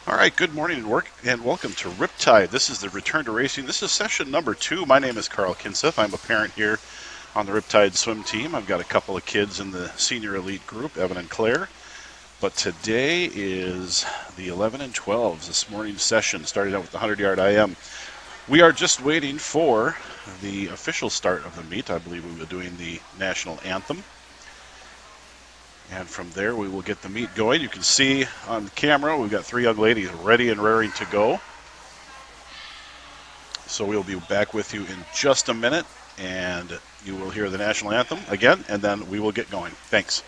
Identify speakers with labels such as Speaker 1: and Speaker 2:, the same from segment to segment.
Speaker 1: All right, good morning and welcome to Riptide. This is the return to racing. This is session number 2. My name is Carl Kinseth. I'm a parent here on the Riptide swim team. I've got a couple of kids in the senior elite group, Evan and Claire. But today is the 11 and 12s. This morning's session started out with the 100-yard IM. We are just waiting for the official start of the meet. I believe we will be doing the national anthem. And from there, we will get the meet going. You can see on the camera, we've got 3 young ladies ready and raring to go. So we'll be back with you in just a minute, and you will hear the national anthem again, and then we will get going. Thanks.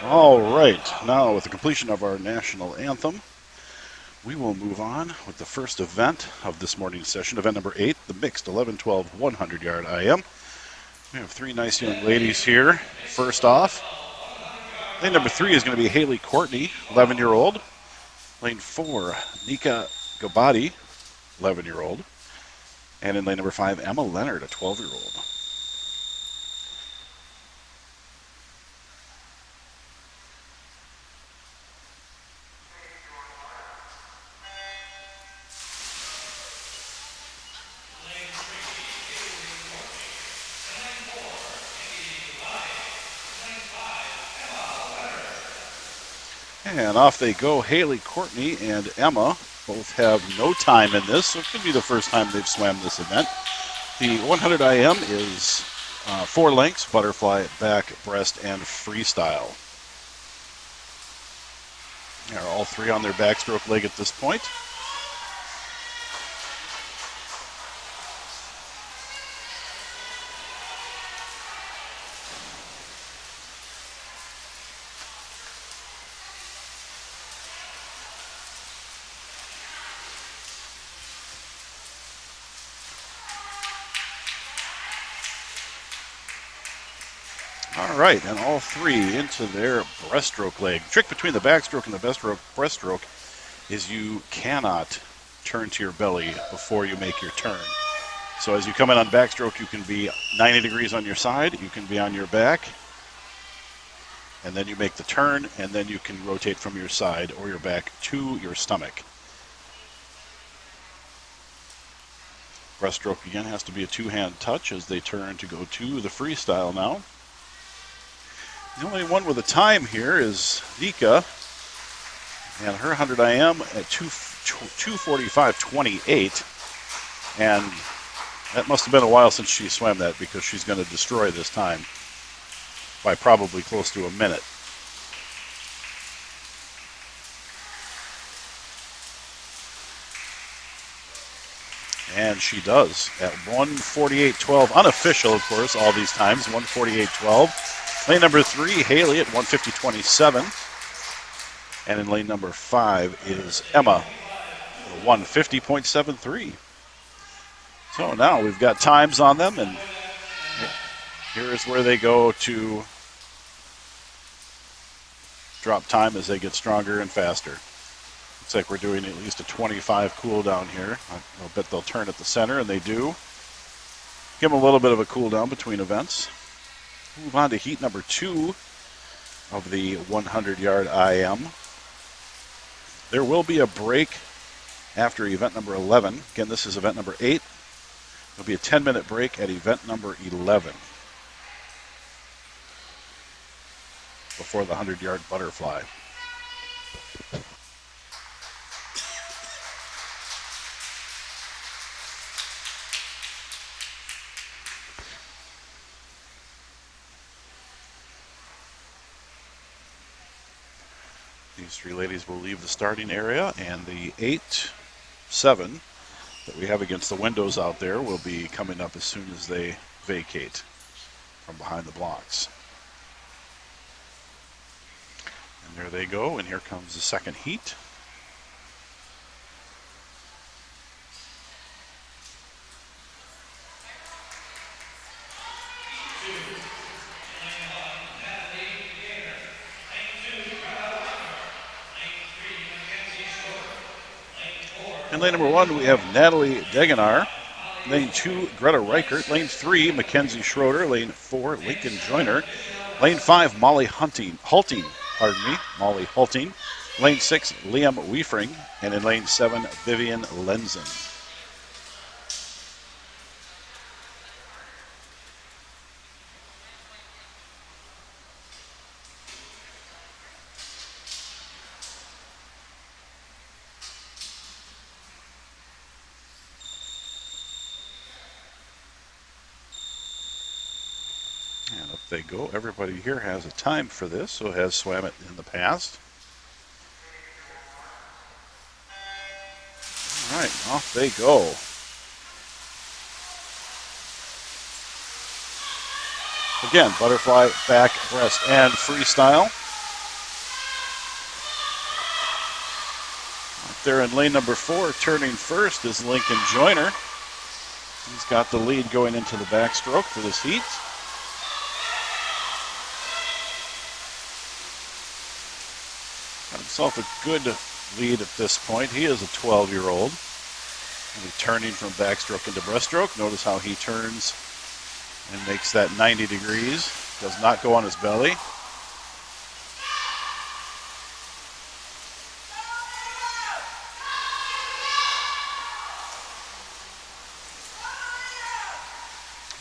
Speaker 1: All right, now with the completion of our national anthem, we will move on with the first event of this morning's session, event number 8, the mixed 11-12 100-yard IM. We have 3 nice young ladies here. First off, lane number 3 is going to be Haley Courtney, 11-year-old. Lane 4, Nika Gabati, 11-year-old. And in lane number 5, Emma Leonard, a 12-year-old. And off they go. Haley, Courtney, and Emma both have no time in this, so it could be the first time they've swam this event. The 100 IM is 4 lengths, butterfly, back, breast, and freestyle. They're all 3 on their backstroke leg at this point. All right, and all 3 into their breaststroke leg. The trick between the backstroke and the breaststroke is you cannot turn to your belly before you make your turn. So as you come in on backstroke, you can be 90 degrees on your side, you can be on your back, and then you make the turn, and then you can rotate from your side or your back to your stomach. Breaststroke again has to be a 2-hand touch as they turn to go to the freestyle now. The only one with a time here is Vika, and her 100 IM at 2:45.28, and that must have been a while since she swam that because she's going to destroy this time by probably close to a minute. And she does at 1:48.12, unofficial, of course, all these times, 1:48.12. Lane number 3, Haley at 1:50.27. And in lane number 5 is Emma, 1:50.73. So now we've got times on them, and here's where they go to drop time as they get stronger and faster. Looks like we're doing at least a 25 cool down here. I'll bet they'll turn at the center, and they do. Give them a little bit of a cool down between events. Move on to heat number 2 of the 100-yard IM. There will be a break after event number 11. Again, this is event number 8. There'll be a 10-minute break at event number 11 before the 100-yard butterfly. These 3 ladies will leave the starting area, and the 8-7 that we have against the windows out there will be coming up as soon as they vacate from behind the blocks. And there they go, and here comes the second heat. In lane number 1, we have Natalie Degenar. Lane 2, Greta Reichert. Lane 3, Mackenzie Schroeder. Lane 4, Lincoln Joyner. Lane 5, Molly Halting. Molly Halting. Lane 6, Liam Wiefring. And in lane 7, Vivian Lenzen. And up they go. Everybody here has a time for this, so has swam it in the past. All right, off they go. Again, butterfly, back, breast, and freestyle. Up there in lane number 4, turning first, is Lincoln Joyner. He's got the lead going into the backstroke for this heat. Got himself a good lead at this point. He is a 12-year-old. Turning from backstroke into breaststroke. Notice how he turns and makes that 90 degrees. Does not go on his belly.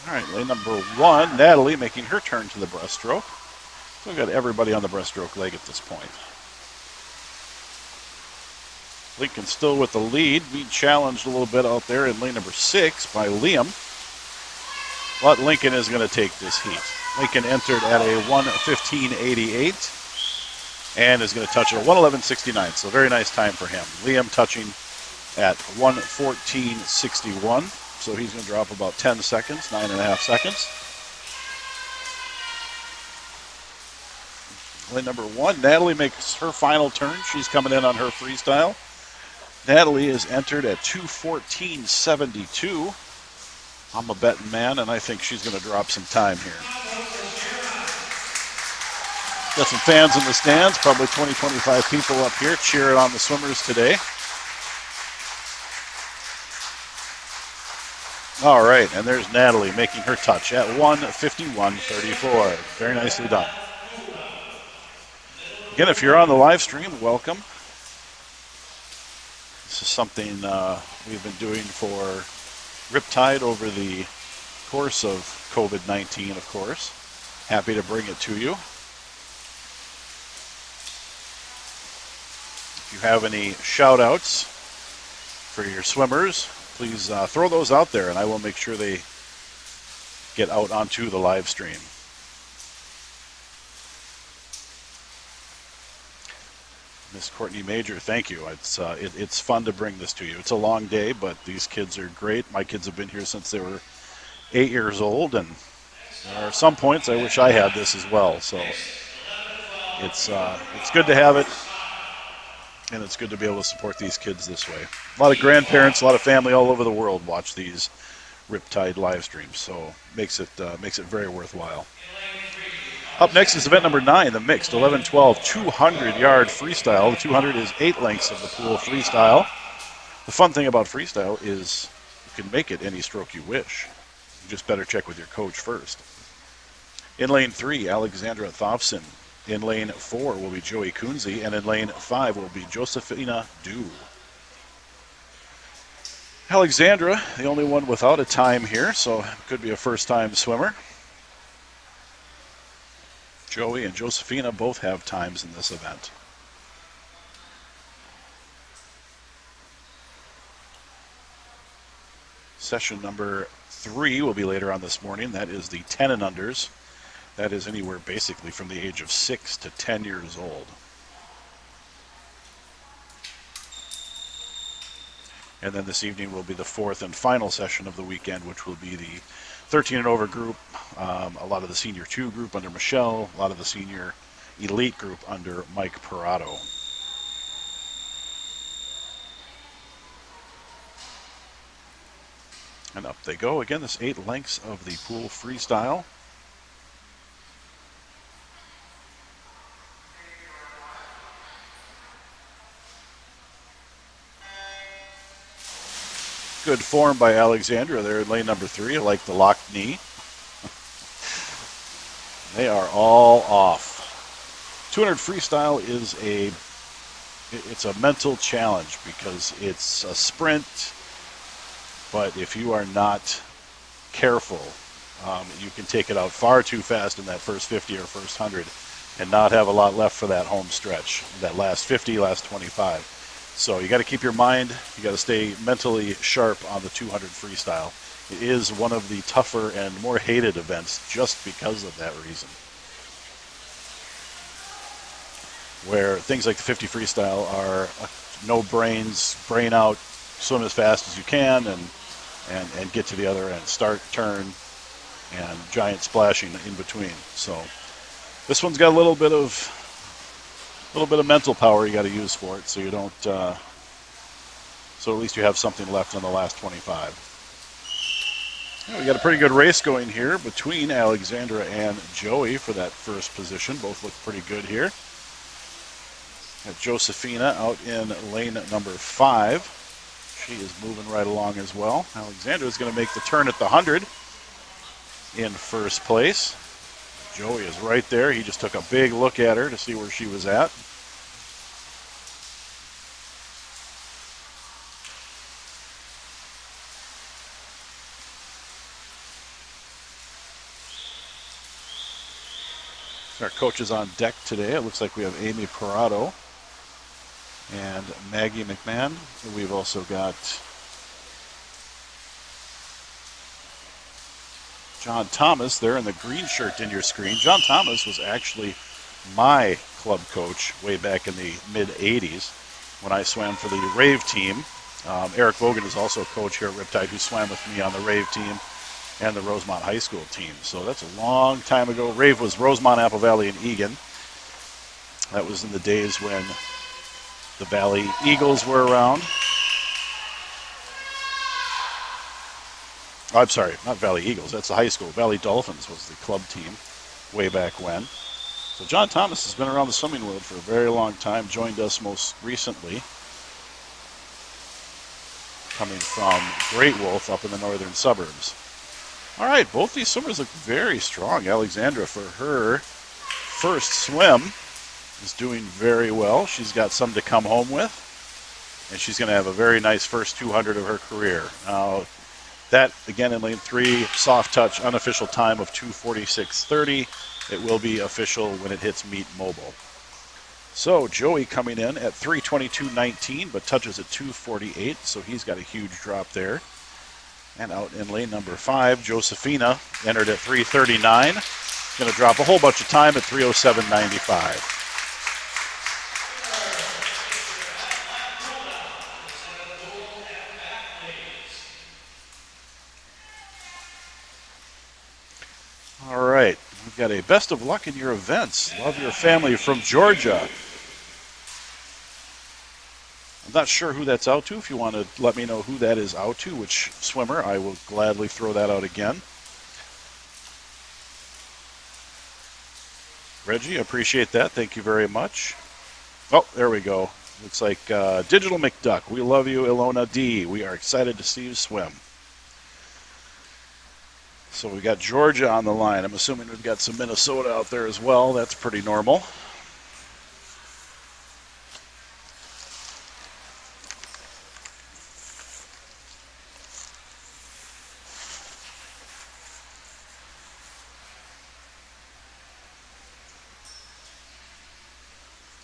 Speaker 1: All right, lane number 1, Natalie making her turn to the breaststroke. So we've got everybody on the breaststroke leg at this point. Lincoln still with the lead, being challenged a little bit out there in lane number 6 by Liam. But Lincoln is going to take this heat. Lincoln entered at a 1:15.88 and is going to touch at a 1:11.69. So very nice time for him. Liam touching at 1:14.61. So he's going to drop about 10 seconds, 9.5 seconds. Lane number 1, Natalie makes her final turn. She's coming in on her freestyle. Natalie is entered at 2:14.72. I'm a betting man, and I think she's going to drop some time here. Got some fans in the stands, probably 20, 25 people up here cheering on the swimmers today. All right, and there's Natalie making her touch at 1:51.34. Very nicely done. Again, if you're on the live stream, welcome. This is something we've been doing for Riptide over the course of COVID-19, of course. Happy to bring it to you. If you have any shout-outs for your swimmers, please throw those out there, and I will make sure they get out onto the live stream. Miss Courtney Major, thank you. It's fun to bring this to you. It's a long day, but these kids are great. My kids have been here since they were 8 years old, and there are some points I wish I had this as well. So it's good to have it, and it's good to be able to support these kids this way. A lot of grandparents, a lot of family all over the world watch these Riptide live streams, so makes it very worthwhile. Up next is event number 9, the mixed 11-12 200-yard freestyle. The 200 is 8 lengths of the pool freestyle. The fun thing about freestyle is you can make it any stroke you wish. You just better check with your coach first. In lane 3, Alexandra Thompson. In lane 4 will be Joey Kunze, and in lane 5 will be Josephina Du. Alexandra, the only one without a time here, so could be a first-time swimmer. Joey and Josephina both have times in this event. Session number 3 will be later on this morning. That is the 10 and unders. That is anywhere basically from the age of 6 to 10 years old. And then this evening will be the 4th and final session of the weekend, which will be the 13 and over group, a lot of the senior 2 group under Michelle, a lot of the senior elite group under Mike Parado. And up they go. Again, this 8 lengths of the pool freestyle. Good form by Alexandra there in lane number 3. I like the locked knee. They are all off. 200 freestyle is it's a mental challenge because it's a sprint, but if you are not careful, you can take it out far too fast in that first 50 or first 100 and not have a lot left for that home stretch, that last 50, last 25. So you got to keep your mind, you got to stay mentally sharp on the 200 freestyle. It is one of the tougher and more hated events just because of that reason. Where things like the 50 freestyle are no brains, brain out, swim as fast as you can and get to the other end, start, turn, and giant splashing in between. So this one's got a little bit of mental power you got to use for it, so you don't. So at least you have something left on the last 25. Yeah, we got a pretty good race going here between Alexandra and Joey for that first position. Both look pretty good here. Got Josephina out in lane number 5. She is moving right along as well. Alexandra is going to make the turn at the 100 in first place. Joey is right there. He just took a big look at her to see where she was at. Our coach is on deck today. It looks like we have Amy Parado and Maggie McMahon. We've also got John Thomas there in the green shirt in your screen. John Thomas was actually my club coach way back in the mid-'80s when I swam for the Rave team. Eric Vogan is also a coach here at Riptide who swam with me on the Rave team and the Rosemont High School team. So that's a long time ago. Rave was Rosemont, Apple Valley, and Egan. That was in the days when the Valley Eagles were around. Oh, I'm sorry, not Valley Eagles. That's the high school. Valley Dolphins was the club team way back when. So John Thomas has been around the swimming world for a very long time. Joined us most recently, coming from Great Wolf up in the northern suburbs. All right, both these swimmers look very strong. Alexandra, for her first swim, is doing very well. She's got some to come home with, and she's going to have a very nice first 200 of her career. Now, that, again, in lane 3, soft touch, unofficial time of 2:46:30. It will be official when it hits meet mobile. So Joey coming in at 3:22:19, but touches at 2:48, so he's got a huge drop there. And out in lane number 5, Josephina entered at 3:39. Going to drop a whole bunch of time at 3:07:95. All right, we've got a best of luck in your events. Love your family from Georgia. I'm not sure who that's out to. If you want to let me know who that is out to, which swimmer, I will gladly throw that out again. Reggie, appreciate that. Thank you very much. Oh, there we go. Looks like Digital McDuck. We love you, Ilona D. We are excited to see you swim. So we got Georgia on the line. I'm assuming we've got some Minnesota out there as well. That's pretty normal.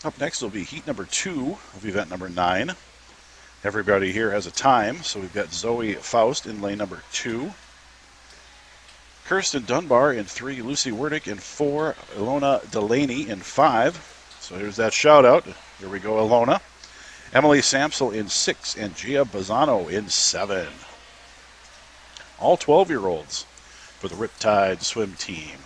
Speaker 1: Up next will be heat number 2 of event number 9. Everybody here has a time, so we've got Zoe Faust in lane number 2. Kirsten Dunbar in 3, Lucy Werdick in 4, Ilona Delaney in 5. So here's that shout out. Here we go, Ilona. Emily Samsel in 6 and Gia Bazzano in 7. All 12-year-olds for the Riptide swim team.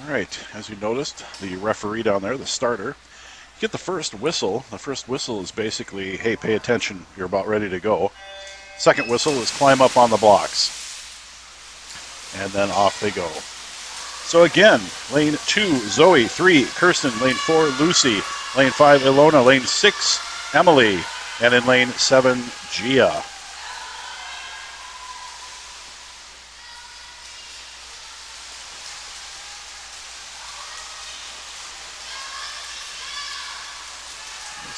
Speaker 1: All right, as you noticed, the referee down there, the starter, get the first whistle. The first whistle is basically, hey, pay attention, you're about ready to go. Second whistle is climb up on the blocks. And then off they go. So again, lane 2, Zoe, 3, Kirsten, lane 4, Lucy, lane 5, Ilona, lane 6, Emily, and in lane 7, Gia.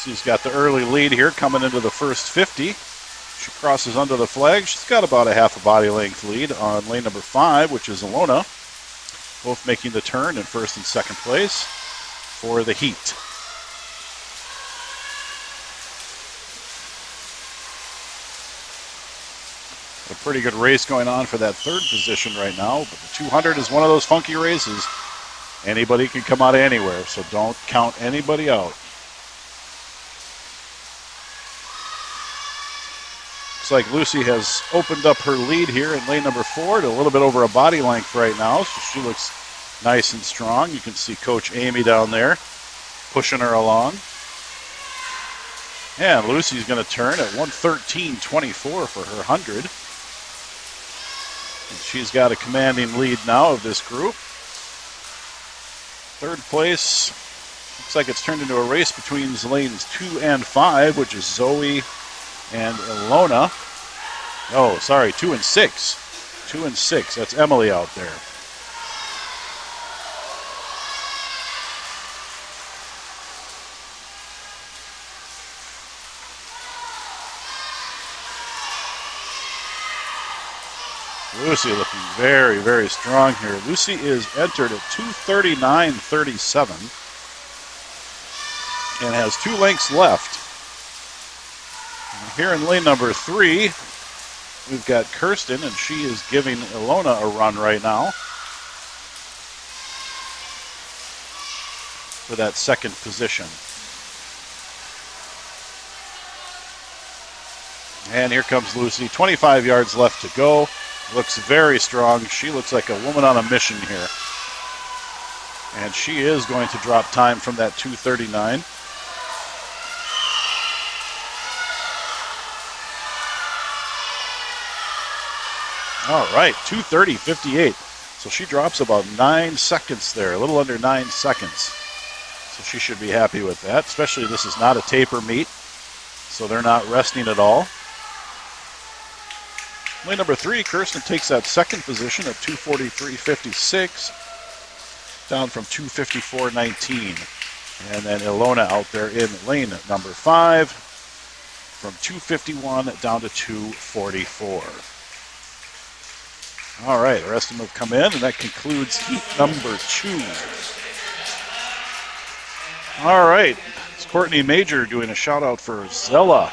Speaker 1: She's got the early lead here coming into the first 50. She crosses under the flag. She's got about a half a body length lead on lane number 5, which is Ilona. Both making the turn in first and second place for the heat. A pretty good race going on for that third position right now, but the 200 is one of those funky races. Anybody can come out of anywhere, so don't count anybody out. Looks like Lucy has opened up her lead here in lane number 4 to a little bit over a body length right now. So she looks nice and strong. You can see Coach Amy down there pushing her along. And Lucy's going to turn at 1:13.24 for her 100. And she's got a commanding lead now of this group. Third place, looks like it's turned into a race between lanes 2 and 5, which is Zoe and Ilona. Oh, sorry, 2 and 6. 2 and 6, that's Emily out there. Lucy looking very, very strong here. Lucy is entered at 2:39.37 and has 2 lengths left. And here in lane number 3, we've got Kirsten, and she is giving Ilona a run right now for that second position. And here comes Lucy, 25 yards left to go. Looks very strong. She looks like a woman on a mission here. And she is going to drop time from that 2:39. All right, 2:30.58. So she drops about 9 seconds there, a little under 9 seconds. So she should be happy with that, especially this is not a taper meet, so they're not resting at all. Lane number 3, Kirsten takes that second position at 2:43.56, down from 2:54.19. And then Ilona out there in lane number 5, from 2:51 down to 2:44. All right, the rest of them have come in, and that concludes heat number 2. All right, it's Courtney Major doing a shout out for Zella.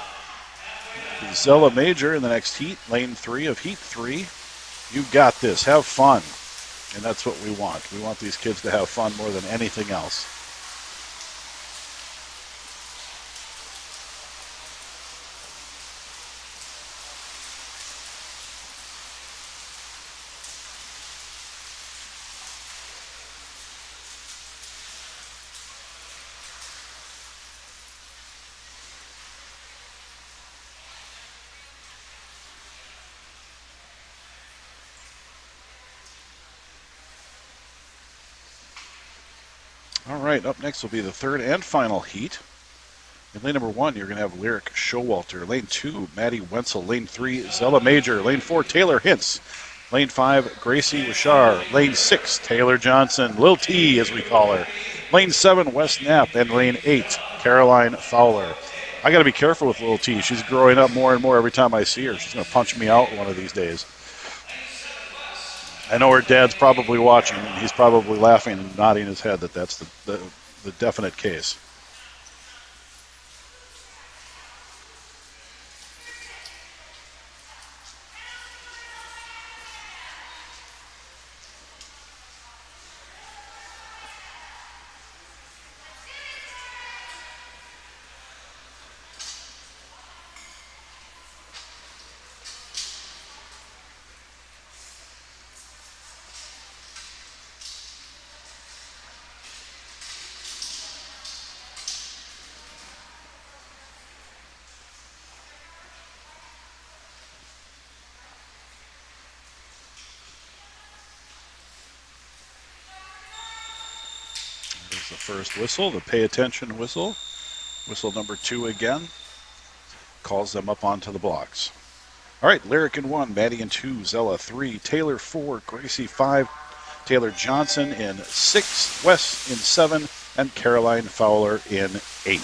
Speaker 1: Zella Major in the next heat, lane 3 of heat 3. You got this, have fun. And that's what we want. We want these kids to have fun more than anything else. All right, up next will be the third and final heat. In lane number 1, you're going to have Lyric Showalter. Lane 2, Maddie Wenzel. Lane 3, Zella Major. Lane 4, Taylor Hintz. Lane 5, Gracie Wishar. Lane 6, Taylor Johnson. Lil T, as we call her. Lane 7, Wes Knapp. And lane 8, Caroline Fowler. I got to be careful with Lil T. She's growing up more and more every time I see her. She's going to punch me out one of these days. I know her dad's probably watching, and he's probably laughing and nodding his head that that's the definite case. There's the first whistle, the pay attention whistle. Whistle number 2 again. Calls them up onto the blocks. All right, Lyric in 1, Maddie in 2, Zella 3, Taylor 4, Gracie 5, Taylor Johnson in 6, Wes in 7, and Caroline Fowler in 8.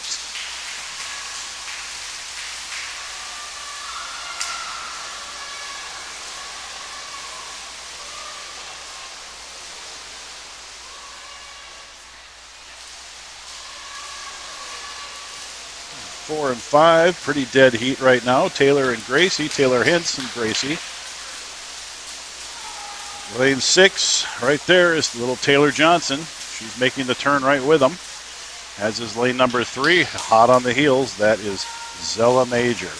Speaker 1: Four and 5, pretty dead heat right now. Taylor and Gracie, Taylor Hintz and Gracie. Lane 6, right there is little Taylor Johnson. She's making the turn right with him. As is lane number 3, hot on the heels. That is Zella Major.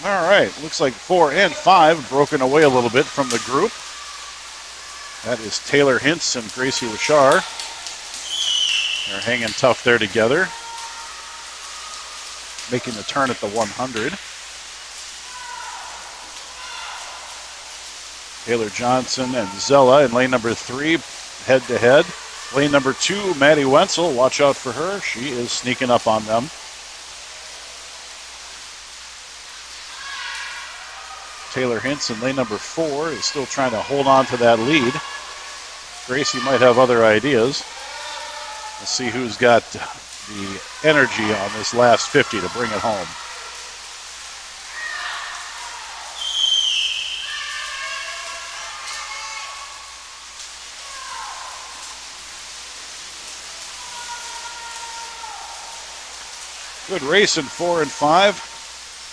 Speaker 1: All right, looks like 4 and 5 broken away a little bit from the group. That is Taylor Hintz and Gracie Lachar. They're hanging tough there together, making the turn at the 100. Taylor Johnson and Zella in lane number 3, head to head. Lane number 2, Maddie Wenzel, watch out for her. She is sneaking up on them. Taylor Hintz in lane number 4 is still trying to hold on to that lead. Gracie might have other ideas. Let's see who's got the energy on this last 50 to bring it home. Good race in 4 and 5.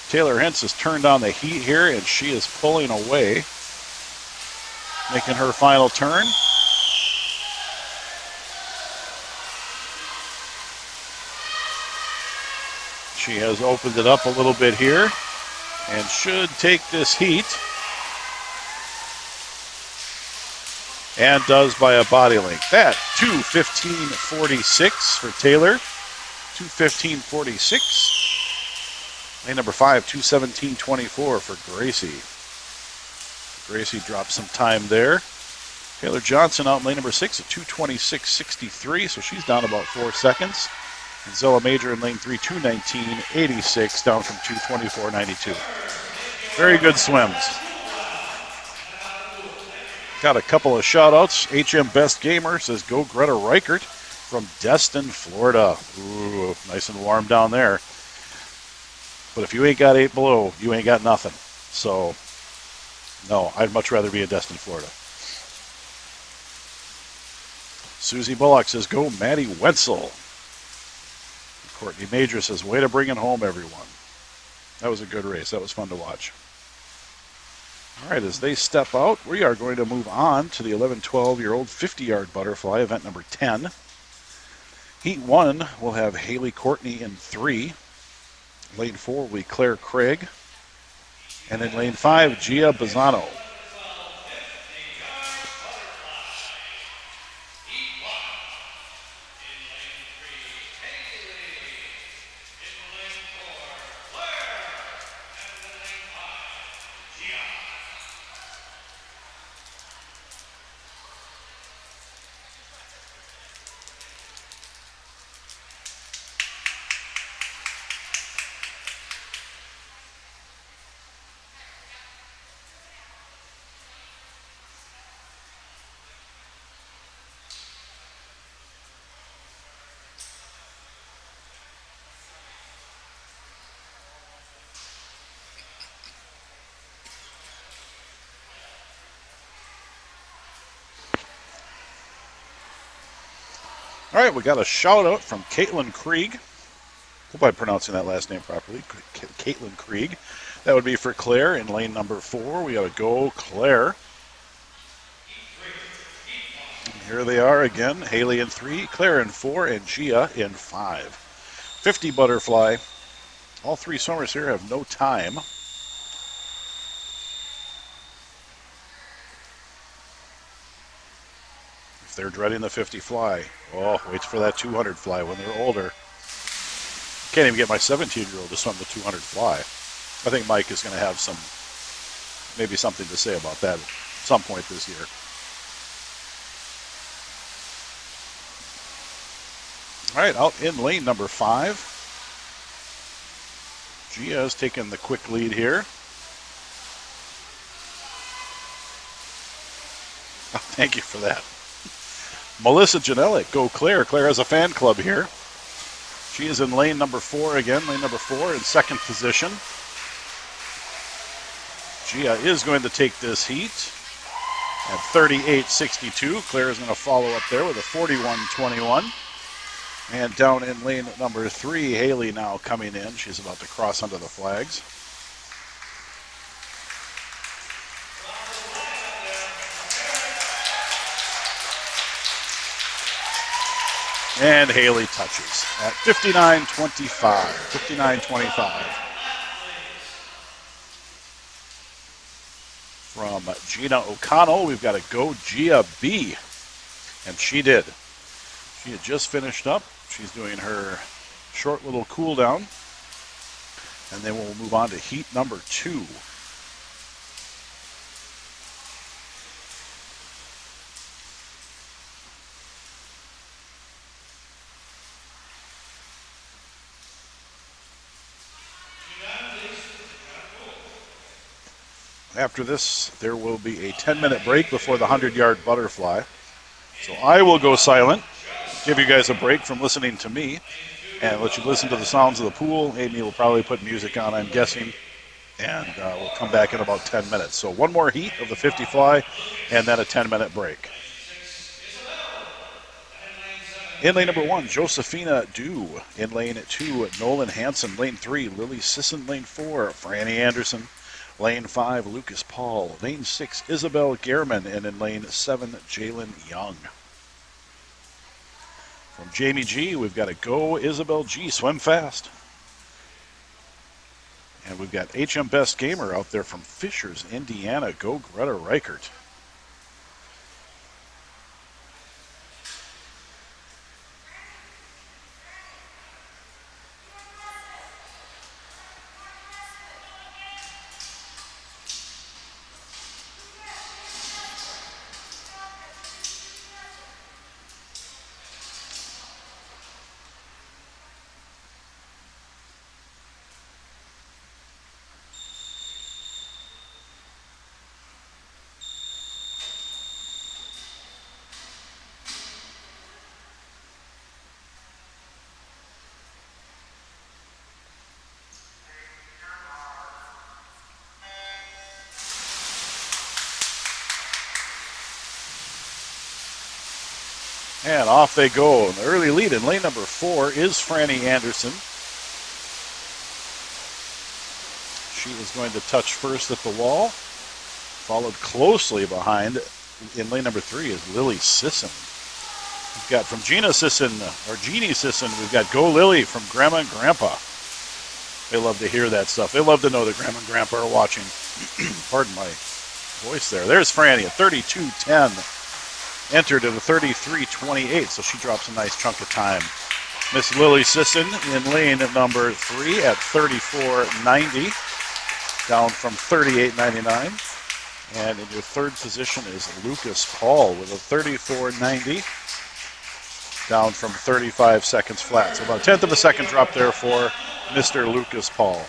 Speaker 1: Taylor Hintz has turned on the heat here, and she is pulling away, making her final turn. She has opened it up a little bit here and should take this heat. And does by a body length. That 2:15.46 for Taylor. 2:15.46. Lane number 5, 2:17.24 for Gracie. Gracie dropped some time there. Taylor Johnson out in lane number 6 at 2:26.63, so she's down about 4 seconds. And Zella Major in lane 3, 2:19.86, down from 2:24.92. Very good swims. Got a couple of shout-outs. HM Best Gamer says, go Greta Reichert from Destin, Florida. Ooh, nice and warm down there. But if you ain't got 8 below, you ain't got nothing. So, no, I'd much rather be in Destin, Florida. Susie Bullock says, go Maddie Wenzel. Courtney Major says, way to bring it home, everyone. That was a good race. That was fun to watch. All right, as they step out, we are going to move on to the 11-12-year-old 50-yard butterfly, event number 10. Heat 1 will have Haley Courtney in 3. Lane 4 will be Claire Craig. And in lane 5, Gia Bazzano. All right, we got a shout out from Caitlin Krieg. Hope I'm pronouncing that last name properly. Caitlin Krieg. That would be for Claire in lane number 4. We got to go Claire. And here they are again. Haley in 3, Claire in 4, and Gia in 5. 50 butterfly. All 3 swimmers here have no time. They're dreading the 50 fly. Oh, waits for that 200 fly when they're older. Can't even get my 17-year-old to swim the 200 fly. I think Mike is going to have maybe something to say about that at some point this year. All right, out in lane number 5. Gia has taken the quick lead here. Oh, thank you for that. Melissa Janelic, go Claire. Claire has a fan club here. She is in lane number 4 again. Lane number 4 in second position. Gia is going to take this heat at 38.62. Claire is going to follow up there with a 41.21. And down in lane number 3, Haley now coming in. She's about to cross under the flags. And Haley touches at 59.25. 59.25. From Gina O'Connell, we've got a Go Gia B. And she did. She had just finished up. She's doing her short little cool down. And then we'll move on to heat number 2. After this, there will be a 10-minute break before the 100-yard butterfly. So I will go silent, give you guys a break from listening to me, and let you listen to the sounds of the pool. Amy will probably put music on, I'm guessing, and we'll come back in about 10 minutes. So one more heat of the 50 fly, and then a 10-minute break. In lane number 1, Josephina Dew. In lane 2, Nolan Hansen. Lane 3, Lily Sisson. Lane 4, Franny Anderson. Lane 5, Lucas Paul. Lane 6, Isabel Gehrman. And in lane 7, Jalen Young. From Jamie G, we've got a Go Isabel G. Swim fast. And we've got HM Best Gamer out there from Fishers, Indiana. Go Greta Reichert. And off they go. The early lead in lane number 4 is Franny Anderson. She is going to touch first at the wall. Followed closely behind in lane number 3 is Lily Sisson. We've got from Gina Sisson, or Jeannie Sisson, we've got Go Lily from Grandma and Grandpa. They love to hear that stuff. They love to know that Grandma and Grandpa are watching. Pardon my voice there. There's Franny at 32.10. Entered at a 33.28, so she drops a nice chunk of time. Miss Lily Sisson in lane number 3 at 34.90, down from 38.99. And in your third position is Lucas Paul with a 34.90, down from 35 seconds flat. So about a tenth of a second drop there for Mr. Lucas Paul.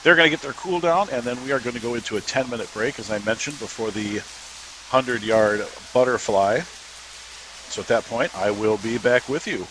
Speaker 1: They're going to get their cool down, and then we are going to go into a 10-minute break, as I mentioned, before the 100-yard butterfly. So at that point, I will be back with you.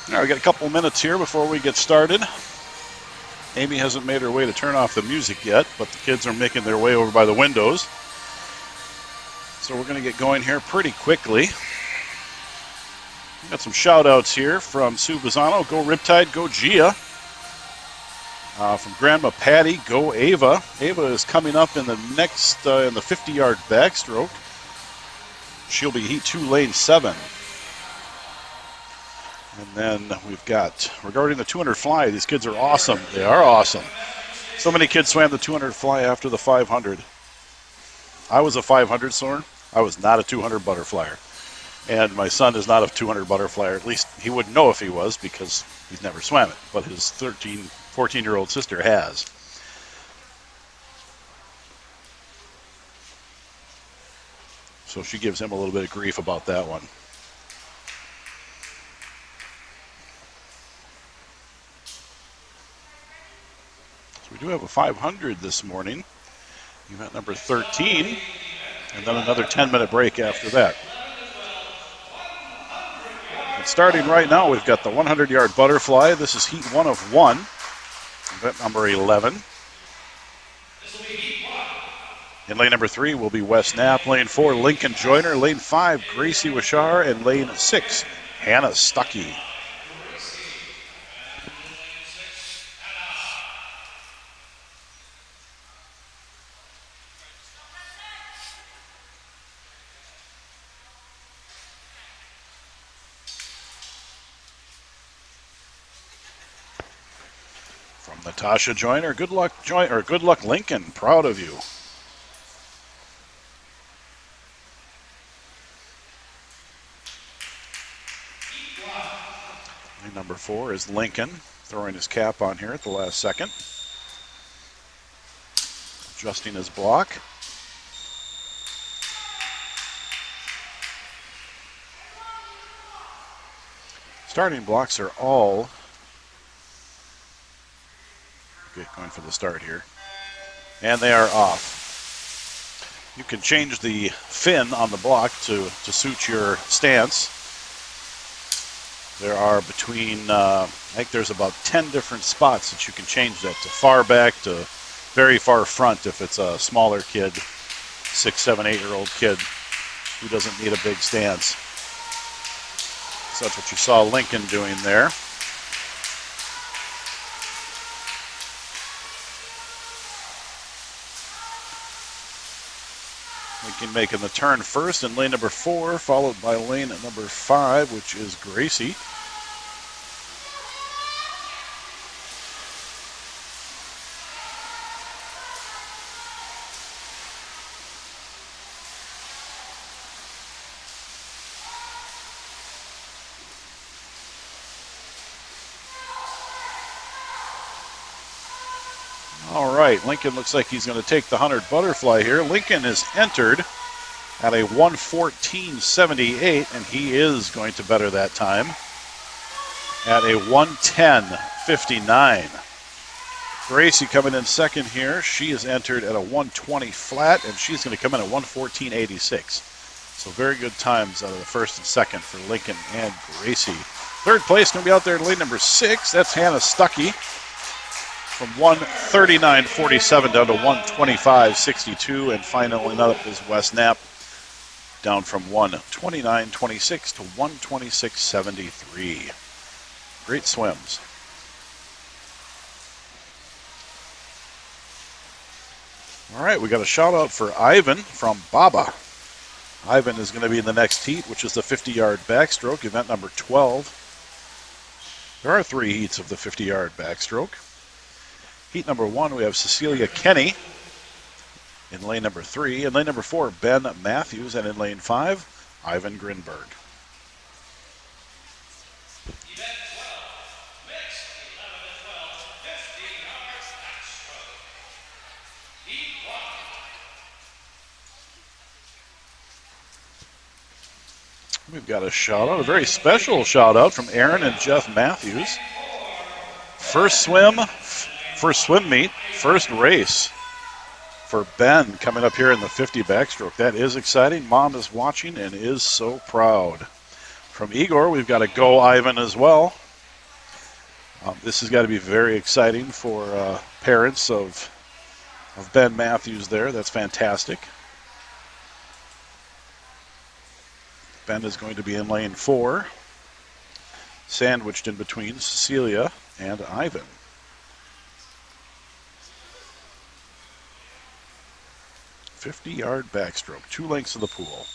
Speaker 1: All right, we got a couple minutes here before we get started. Amy hasn't made her way to turn off the music yet, but the kids are making their way over by the windows. So we're going to get going here pretty quickly. Got some shout outs here from Sue Bazzano. Go Riptide, go Gia. From Grandma Patty, go Ava. Ava is coming up in the next, in the 50-yard backstroke. She'll be heat 2, lane 7. And then we've got, regarding the 200 fly, these kids are awesome. They are awesome. So many kids swam the 200 fly after the 500. I was a 500 swimmer. I was not a 200 butterflyer. And my son is not a 200 butterflyer. At least he wouldn't know if he was because he's never swam it. But his 14-year-old sister has. So she gives him a little bit of grief about that one. So we do have a 500 this morning. Event number 13. And then another 10-minute break after that. And starting right now, we've got the 100-yard butterfly. This is heat 1 of 1. Event number 11. In lane number 3 will be Wes Knapp. Lane 4, Lincoln Joyner. Lane 5, Gracie Wishar. And lane 6, Hannah Stuckey. From Natasha Joyner, good luck Lincoln. Proud of you. Lane number 4 is Lincoln, throwing his cap on here at the last second. Adjusting his block. Starting blocks are all going for the start here. And they are off. You can change the fin on the block to suit your stance. There are between, I think there's about 10 different spots that you can change that to far back to very far front if it's a smaller kid, 6, 7, 8-year-old kid who doesn't need a big stance. So that's what you saw Lincoln doing there. Lincoln making the turn first in lane number 4, followed by lane number 5, which is Gracie. All right, Lincoln looks like he's going to take the 100 butterfly here. Lincoln is entered at a 1:14.78, and he is going to better that time at a 1:10.59. Gracie coming in second here. She is entered at a 1:20 flat, and she's going to come in at 1:14.86. So very good times out of the first and second for Lincoln and Gracie. Third place going to be out there in lane number 6. That's Hannah Stuckey. From 1:39.47 down to 1:25.62, and finally up is Wes Knapp, down from 1:29.26 to 1:26.73. Great swims. All right, we got a shout out for Ivan from Baba. Ivan is going to be in the next heat, which is the 50-yard backstroke, event number 12. There are 3 heats of the 50-yard backstroke. Heat number 1, we have Cecilia Kenny in lane number 3. In lane number 4, Ben Matthews. And in lane 5, Ivan Grinberg. We've got a shout out, a very special shout out from Aaron and Jeff Matthews. First swim meet, first race for Ben coming up here in the 50 backstroke. That is exciting. Mom is watching and is so proud. From Igor, we've got a go Ivan as well. This has got to be very exciting for parents of Ben Matthews there. That's fantastic. Ben is going to be in lane 4, sandwiched in between Cecilia and Ivan. 50-yard backstroke, 2 lengths of the pool.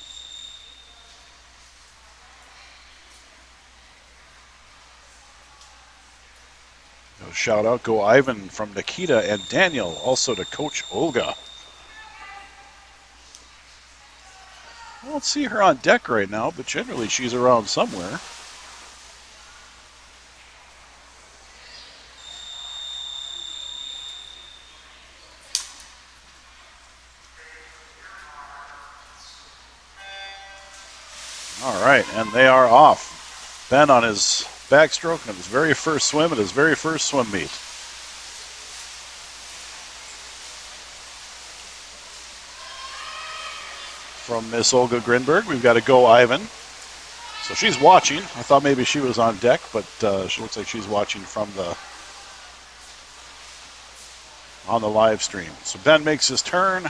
Speaker 1: Shout out, go Ivan from Nikita and Daniel, also to Coach Olga. I don't see her on deck right now, but generally she's around somewhere. All right, and they are off. Ben on his backstroke and his very first swim at his very first swim meet. From Miss Olga Grinberg, we've got a go Ivan. So she's watching. I thought maybe she was on deck, but she looks like she's watching from on the live stream. So Ben makes his turn.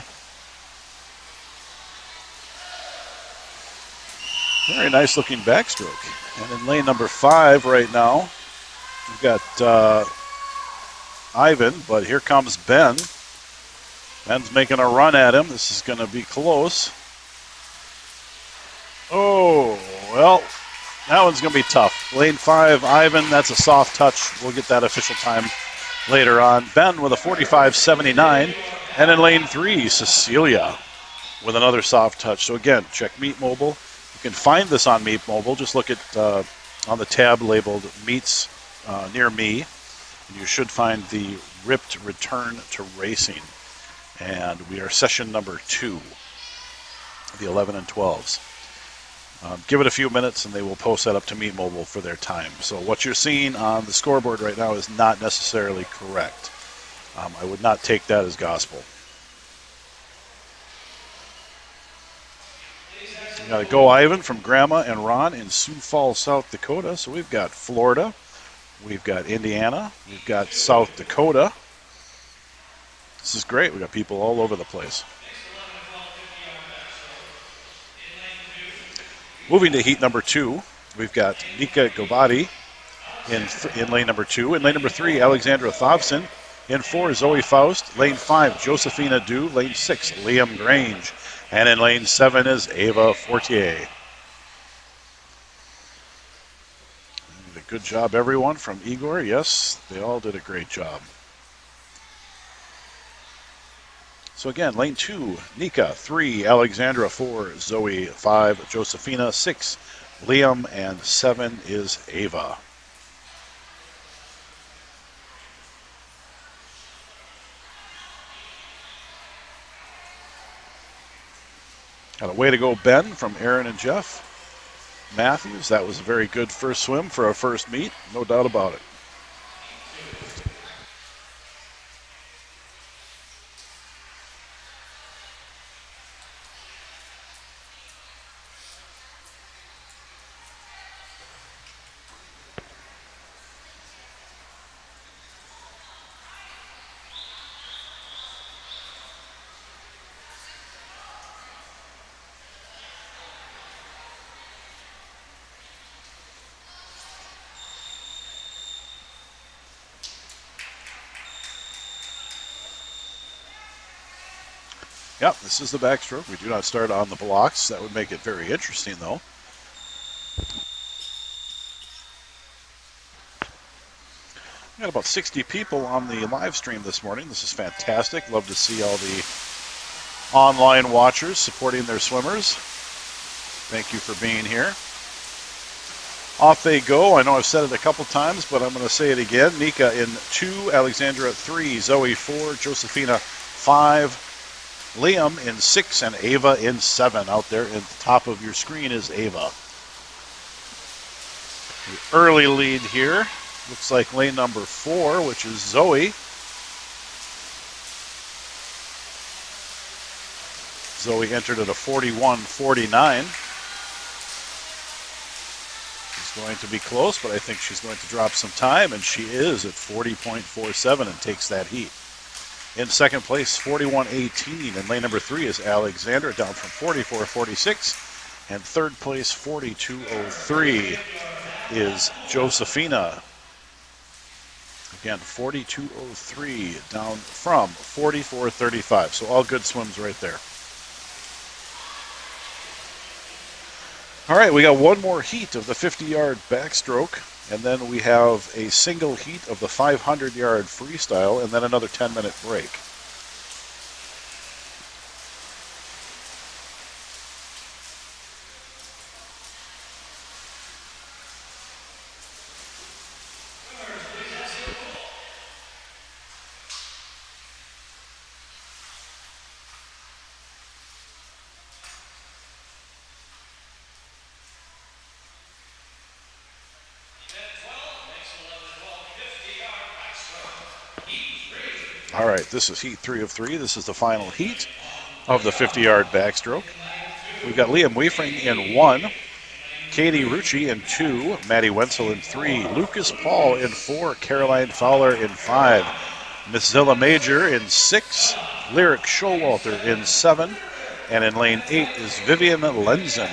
Speaker 1: Very nice looking backstroke. And in lane number 5 right now, we've got Ivan, but here comes Ben. Ben's making a run at him. This is going to be close. Oh, well, that one's going to be tough. Lane 5, Ivan, that's a soft touch. We'll get that official time later on. Ben with a 45.79. And in lane 3, Cecilia with another soft touch. So again, check Meet Mobile. You can find this on Meet Mobile. Just look at on the tab labeled Meets Near Me. And you should find the Ripped Return to Racing. And we are session number 2, the 11 and 12s. Give it a few minutes and they will post that up to Meet Mobile for their time. So what you're seeing on the scoreboard right now is not necessarily correct. I would not take that as gospel. We got a go Ivan from Grandma and Ron in Sioux Falls, South Dakota. So we've got Florida, we've got Indiana, we've got South Dakota. This is great. We've got people all over the place. Moving to heat number 2, we've got Nika Gobadi in lane number 2. In lane number 3, Alexandra Thompson. In 4, Zoe Faust. Lane 5, Josephina Du. Lane 6, Liam Grange. And in lane 7 is Ava Fortier. And a good job, everyone, from Igor. Yes, they all did a great job. So again, lane 2, Nika, 3, Alexandra, 4, Zoe, 5, Josephina, 6, Liam, and 7 is Ava. Got a way to go, Ben, from Aaron and Jeff Matthews. That was a very good first swim for our first meet, no doubt about it. Yep, this is the backstroke. We do not start on the blocks. That would make it very interesting, though. We got about 60 people on the live stream this morning. This is fantastic. Love to see all the online watchers supporting their swimmers. Thank you for being here. Off they go. I know I've said it a couple times, but I'm going to say it again. Nika in 2, Alexandra 3, Zoe 4, Josephina 5, Liam in 6, and Ava in 7. Out there at the top of your screen is Ava. The early lead here looks like lane number 4, which is Zoe. Zoe entered at a 41.49. She's going to be close, but I think she's going to drop some time, and she is at 40.47 and takes that heat. In second place, 41.18, and lane number 3 is Alexandra, down from 44.46. And third place, 42.03, is Josephina. Again, 42.03, down from 44.35. So all good swims right there. All right, we got one more heat of the 50-yard backstroke, and then we have a single heat of the 500-yard freestyle, and then another 10-minute break. All right, this is heat 3 of 3. This is the final heat of the 50-yard backstroke. We've got Liam Weefring in 1, Katie Rucci in 2, Maddie Wenzel in 3, Lucas Paul in 4, Caroline Fowler in 5, Miss Zilla Major in 6, Lyric Showalter in 7, and in lane 8 is Vivian Lenzen.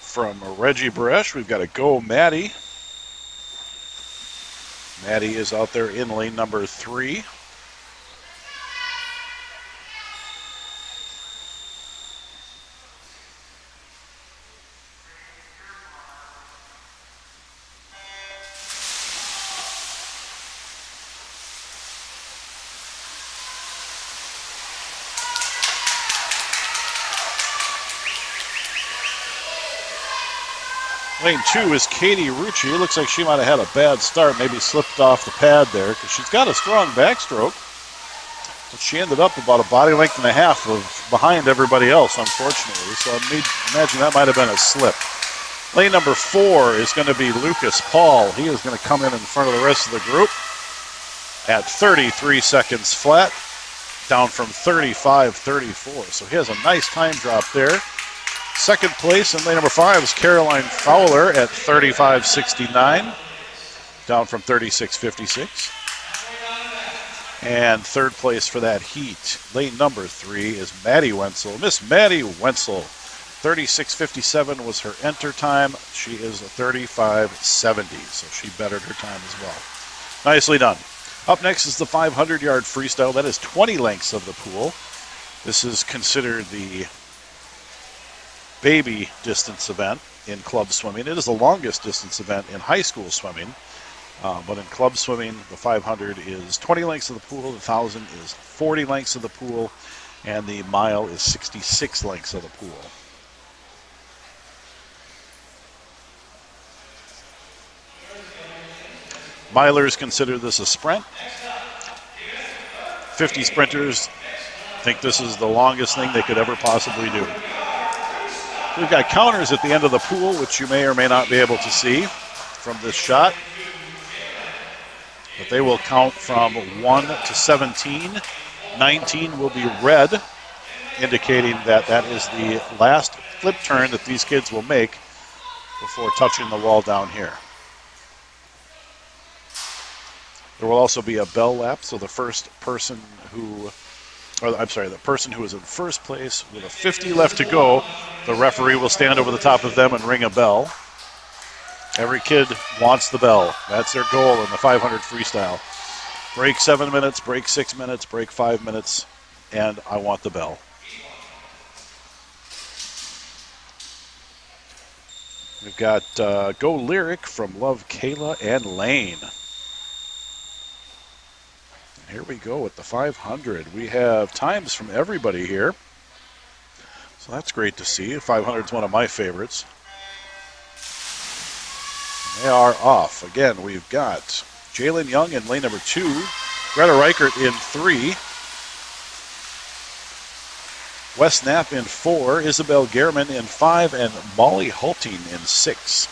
Speaker 1: From Reggie Bresch, we've got a Go Maddie. Maddie is out there in lane number 3. Lane 2 is Katie Rucci. It looks like she might have had a bad start, maybe slipped off the pad there, because she's got a strong backstroke. But she ended up about a body length and a half behind everybody else, unfortunately. So I imagine that might have been a slip. Lane number 4 is going to be Lucas Paul. He is going to come in front of the rest of the group at 33 seconds flat, down from 35.34. So he has a nice time drop there. Second place in lane number 5 is Caroline Fowler at 35.69, down from 36.56. And third place for that heat, lane number 3, is Maddie Wenzel. Miss Maddie Wenzel, 36.57 was her enter time. She is 35.70, so she bettered her time as well. Nicely done. Up next is the 500-yard freestyle. That is 20 lengths of the pool. This is considered the baby distance event in club swimming. It is the longest distance event in high school swimming, but in club swimming, the 500 is 20 lengths of the pool, the 1,000 is 40 lengths of the pool, and the mile is 66 lengths of the pool. Milers consider this a sprint. 50 sprinters think this is the longest thing they could ever possibly do. We've got counters at the end of the pool, which you may or may not be able to see from this shot. But they will count from 1 to 17. 19 will be red, indicating that that is the last flip turn that these kids will make before touching the wall down here. There will also be a bell lap, so the person who is in first place with a 50 left to go, the referee will stand over the top of them and ring a bell. Every kid wants the bell. That's their goal in the 500 freestyle. Break 7 minutes, break 6 minutes, break 5 minutes, and I want the bell. We've got Go Lyric from Love Kayla and Lane. Here we go with the 500. We have times from everybody here. So that's great to see. 500 is one of my favorites. They are off. Again, we've got Jalen Young in lane number 2, Greta Reichert in 3, Wes Knapp in 4, Isabel Gehrman in 5, and Molly Hulting in 6.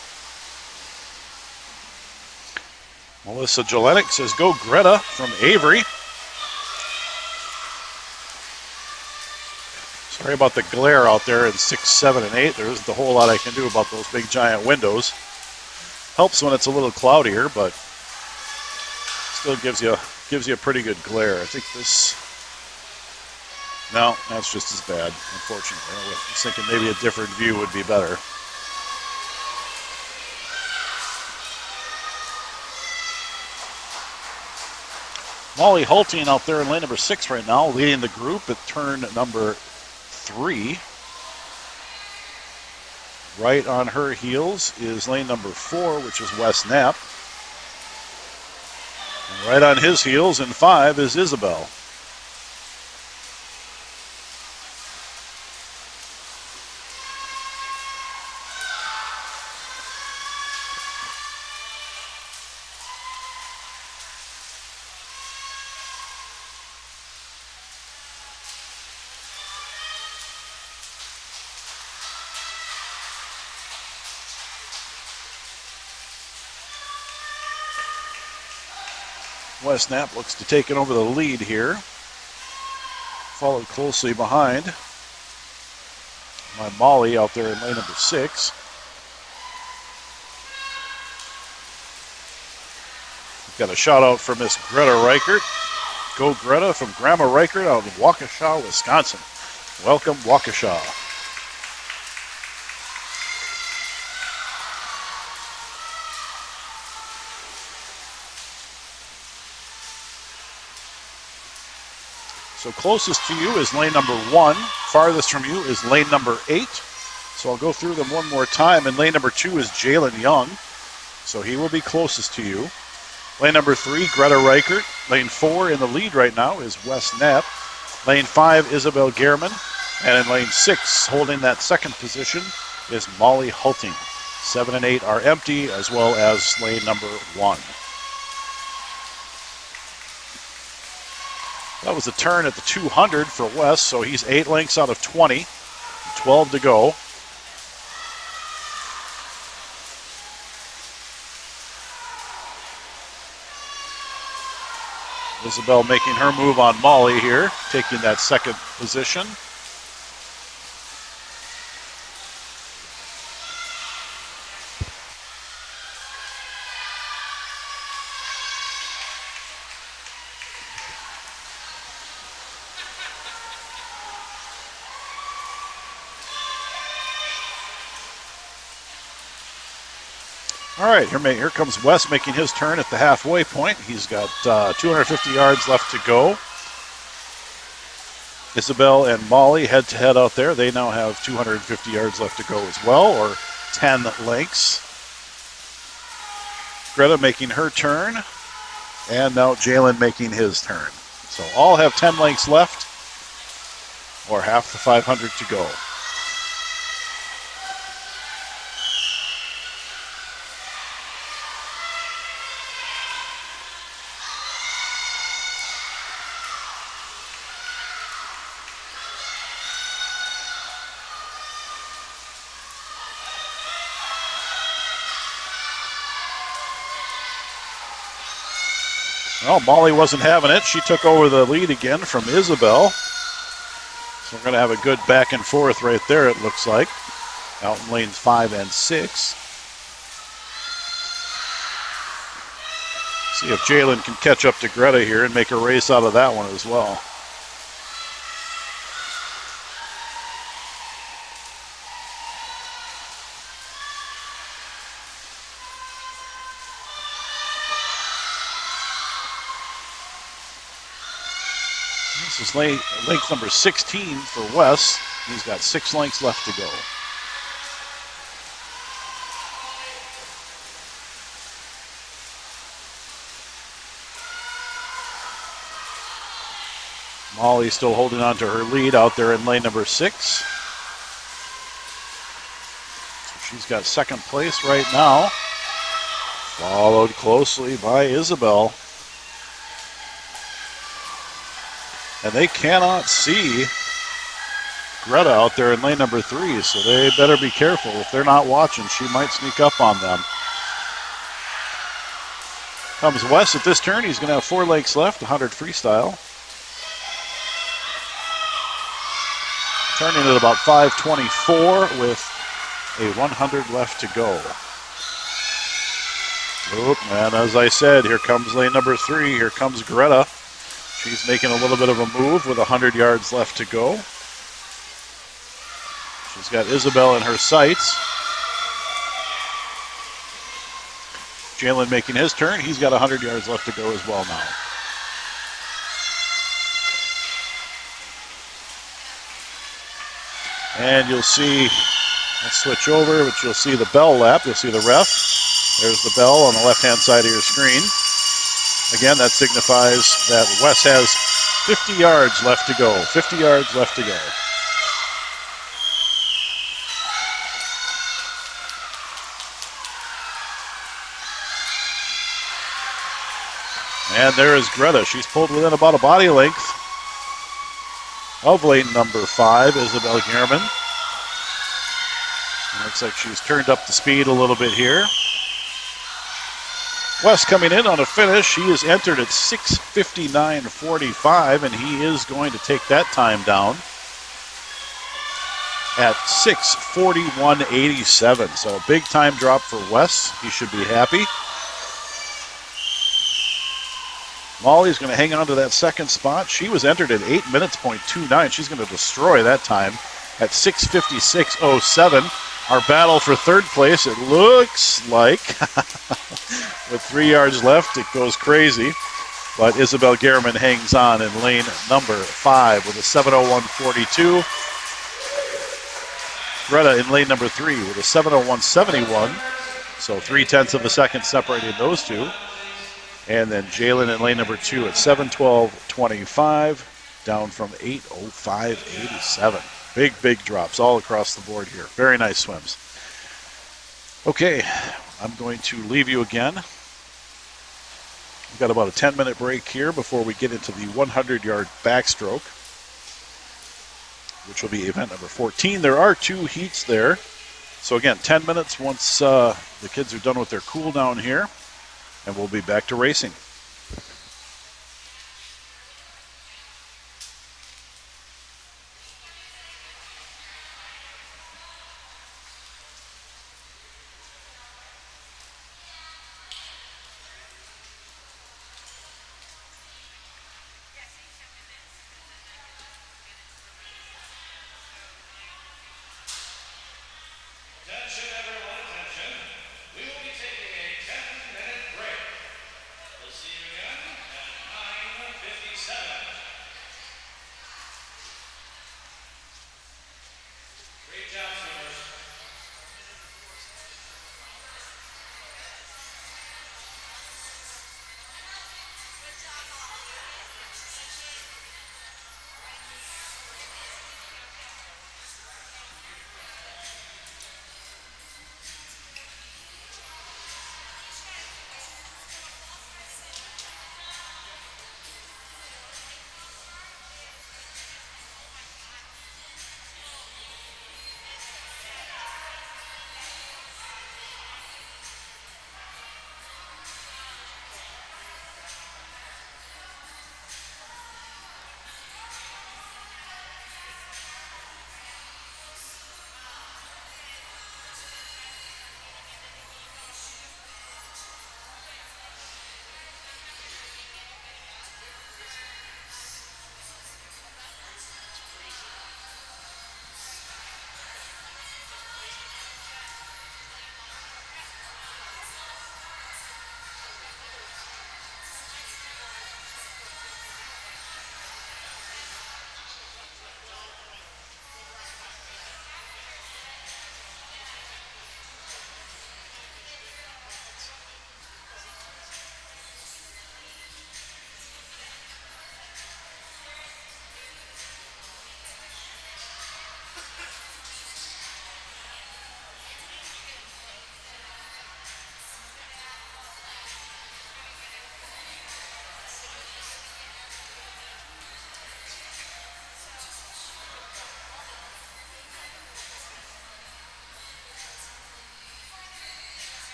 Speaker 1: Melissa Jelenik says, go Greta from Avery. Sorry about the glare out there in 6, 7, and 8. There isn't a whole lot I can do about those big giant windows. Helps when it's a little cloudier, but still gives you a pretty good glare. I think this, no, that's just as bad, unfortunately. I was thinking maybe a different view would be better. Molly Hulting out there in lane number 6 right now, leading the group at turn number 3. Right on her heels is lane number 4, which is Wes Knapp. And right on his heels in 5 is Isabel. Wes Knapp looks to take it over the lead here. Followed closely behind by Molly out there in lane number 6. We've got a shout out for Miss Greta Reichert. Go Greta from Grandma Reichert out in Waukesha, Wisconsin. Welcome, Waukesha. So closest to you is lane number 1. Farthest from you is lane number 8. So I'll go through them one more time. And lane number 2 is Jalen Young. So he will be closest to you. Lane number 3, Greta Reichert. Lane 4 in the lead right now is Wes Knapp. Lane 5, Isabel Gehrman. And in lane 6, holding that second position, is Molly Hulting. 7 and 8 are empty, as well as lane number 1. That was a turn at the 200 for Wes, so he's 8 lengths out of 20, 12 to go. Isabel making her move on Molly here, taking that second position. All right, here comes Wes making his turn at the halfway point. He's got 250 yards left to go. Isabel and Molly head-to-head out there. They now have 250 yards left to go as well, or 10 lengths. Greta making her turn, and now Jalen making his turn. So all have 10 lengths left, or half the 500 to go. Well, Molly wasn't having it. She took over the lead again from Isabel. So we're going to have a good back and forth right there, it looks like. Out in lanes 5 and 6. See if Jalen can catch up to Greta here and make a race out of that one as well. This is length number 16 for Wes. He's got 6 lengths left to go. Molly still holding on to her lead out there in lane number 6. So she's got second place right now, followed closely by Isabel. And they cannot see Greta out there in lane number 3, so they better be careful. If they're not watching, she might sneak up on them. Comes Wes at this turn. He's going to have 4 legs left, 100 freestyle. Turning at about 5:24 with a 100 left to go. Oop, and as I said, here comes lane number 3. Here comes Greta. She's making a little bit of a move with 100 yards left to go. She's got Isabel in her sights. Jalen making his turn. He's got 100 yards left to go as well now. And you'll see, let's switch over, but you'll see the bell lap. You'll see the ref. There's the bell on the left-hand side of your screen. Again, that signifies that Wes has 50 yards left to go. 50 yards left to go. And there is Greta. She's pulled within about a body length of lane number 5, Isabel Gehrman. Looks like she's turned up the speed a little bit here. Wes coming in on a finish. He is entered at 6:59.45, and he is going to take that time down at 6:41.87. So a big time drop for Wes. He should be happy. Molly's going to hang on to that second spot. She was entered at 8 minutes.29. She's going to destroy that time at 6:56.07. Our battle for third place, it looks like, with 3 yards left, it goes crazy. But Isabel Gehrman hangs on in lane number 5 with a 7:01.42. Greta in lane number 3 with a 7:01.71. So 0.3 of a second separating those two. And then Jalen in lane number 2 at 7:12.25, down from 8:05.87. Big drops all across the board here. Very nice swims. Okay, I'm going to leave you again. We've got about a 10-minute break here before we get into the 100-yard backstroke, which will be event number 14. There are 2 heats there. So again, 10 minutes once the kids are done with their cool down here, and we'll be back to racing.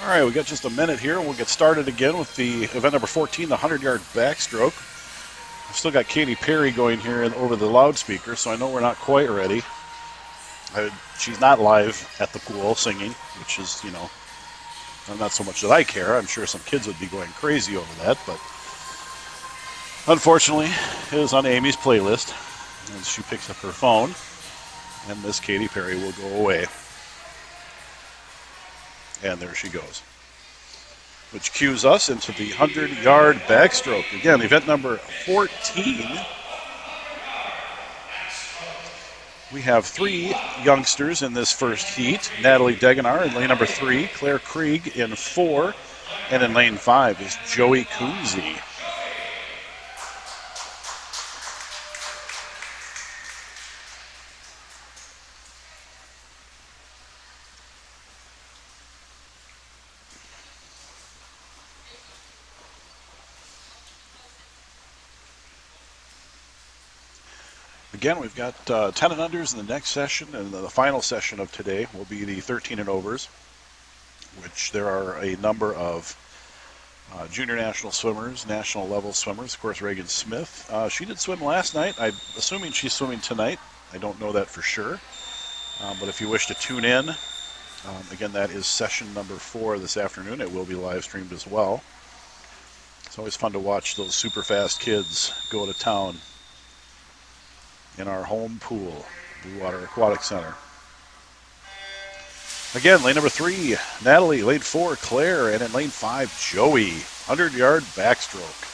Speaker 1: All right, we got just a minute here. We'll get started again with the event number 14, the 100-yard backstroke. I've still got Katy Perry going here over the loudspeaker, so I know we're not quite ready. She's not live at the pool singing, which is, not so much that I care. I'm sure some kids would be going crazy over that, but unfortunately, it is on Amy's playlist, and she picks up her phone, and Miss Katy Perry will go away. And there she goes, which cues us into the 100-yard backstroke. Again, event number 14. We have 3 youngsters in this first heat. Natalie Degenar in lane number 3, Claire Krieg in 4, and in lane 5 is Joey Kunze. Again, we've got 10 and unders in the next session, and the final session of today will be the 13 and overs, which there are a number of junior national swimmers, national level swimmers. Of course, Reagan Smith. She did swim last night. I'm assuming she's swimming tonight. I don't know that for sure. But if you wish to tune in, again, that is session number 4 this afternoon. It will be live streamed as well. It's always fun to watch those super fast kids go to town in our home pool, Blue Water Aquatic Center. Again, lane number 3, Natalie. Lane 4, Claire. And in lane 5, Joey. 100-yard backstroke.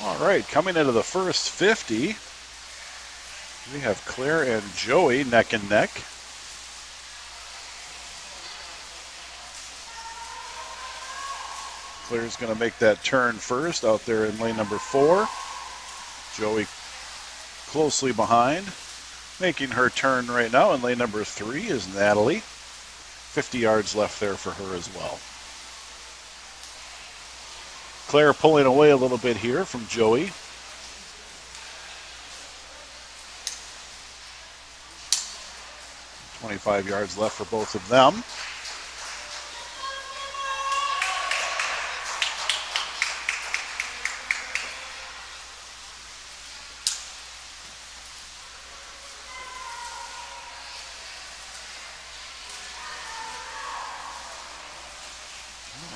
Speaker 1: All right, coming into the first 50, we have Claire and Joey neck and neck. Claire's going to make that turn first out there in lane number 4. Joey closely behind. Making her turn right now in lane number 3 is Natalie. 50 yards left there for her as well. Claire pulling away a little bit here from Joey. .25 yards left for both of them.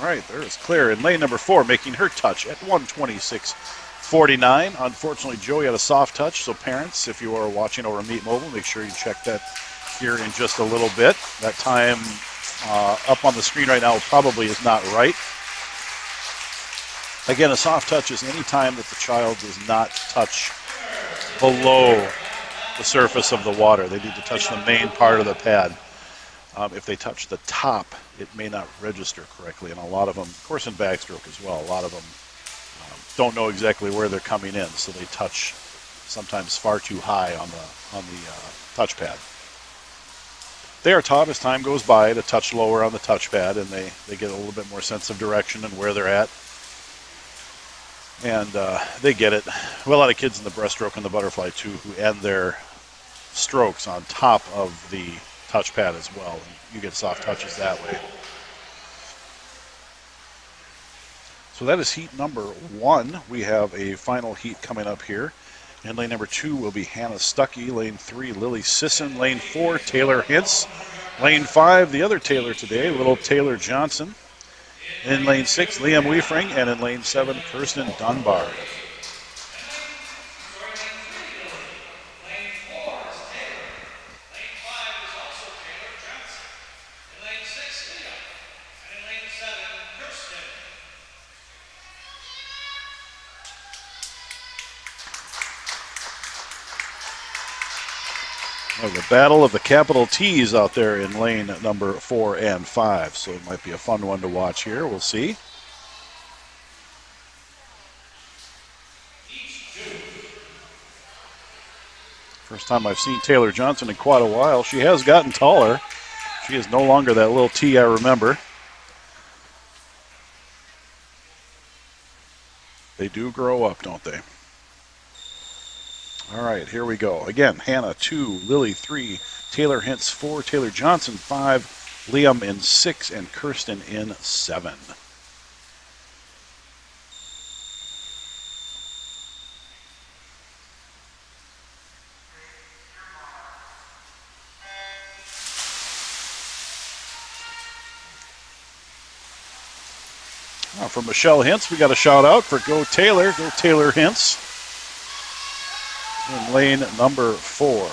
Speaker 1: All right, there is Claire in lane number 4, making her touch at 1:26.49. Unfortunately, Joey had a soft touch, so parents, if you are watching over Meet Mobile, make sure you check that here in just a little bit. That time up on the screen right now probably is not right. Again, a soft touch is any time that the child does not touch below the surface of the water. They need to touch the main part of the pad. If they touch the top, it may not register correctly, and a lot of them, of course in backstroke as well, a lot of them don't know exactly where they're coming in, so they touch sometimes far too high on the touch pad. They are taught as time goes by to touch lower on the touch pad, and they get a little bit more sense of direction and where they're at. And they get it. Well, a lot of kids in the breaststroke and the butterfly too who end their strokes on top of the touch pad as well. You get soft touches that way. So that is heat number 1. We have a final heat coming up here. In lane number 2 will be Hannah Stuckey. Lane 3, Lily Sisson. Lane 4, Taylor Hintz. Lane 5, the other Taylor today, little Taylor Johnson. In lane 6, Liam Weifring. And in lane 7, Kirsten Dunbar. The battle of the capital T's out there in lane number 4 and 5. So it might be a fun one to watch here. We'll see. First time I've seen Taylor Johnson in quite a while. She has gotten taller. She is no longer that little T I remember. They do grow up, don't they? All right, here we go. Again, Hannah 2, Lily 3, Taylor Hintz 4, Taylor Johnson 5, Liam in 6, and Kirsten in 7. Now for Michelle Hintz, we got a shout out for Go Taylor Hintz in lane number 4.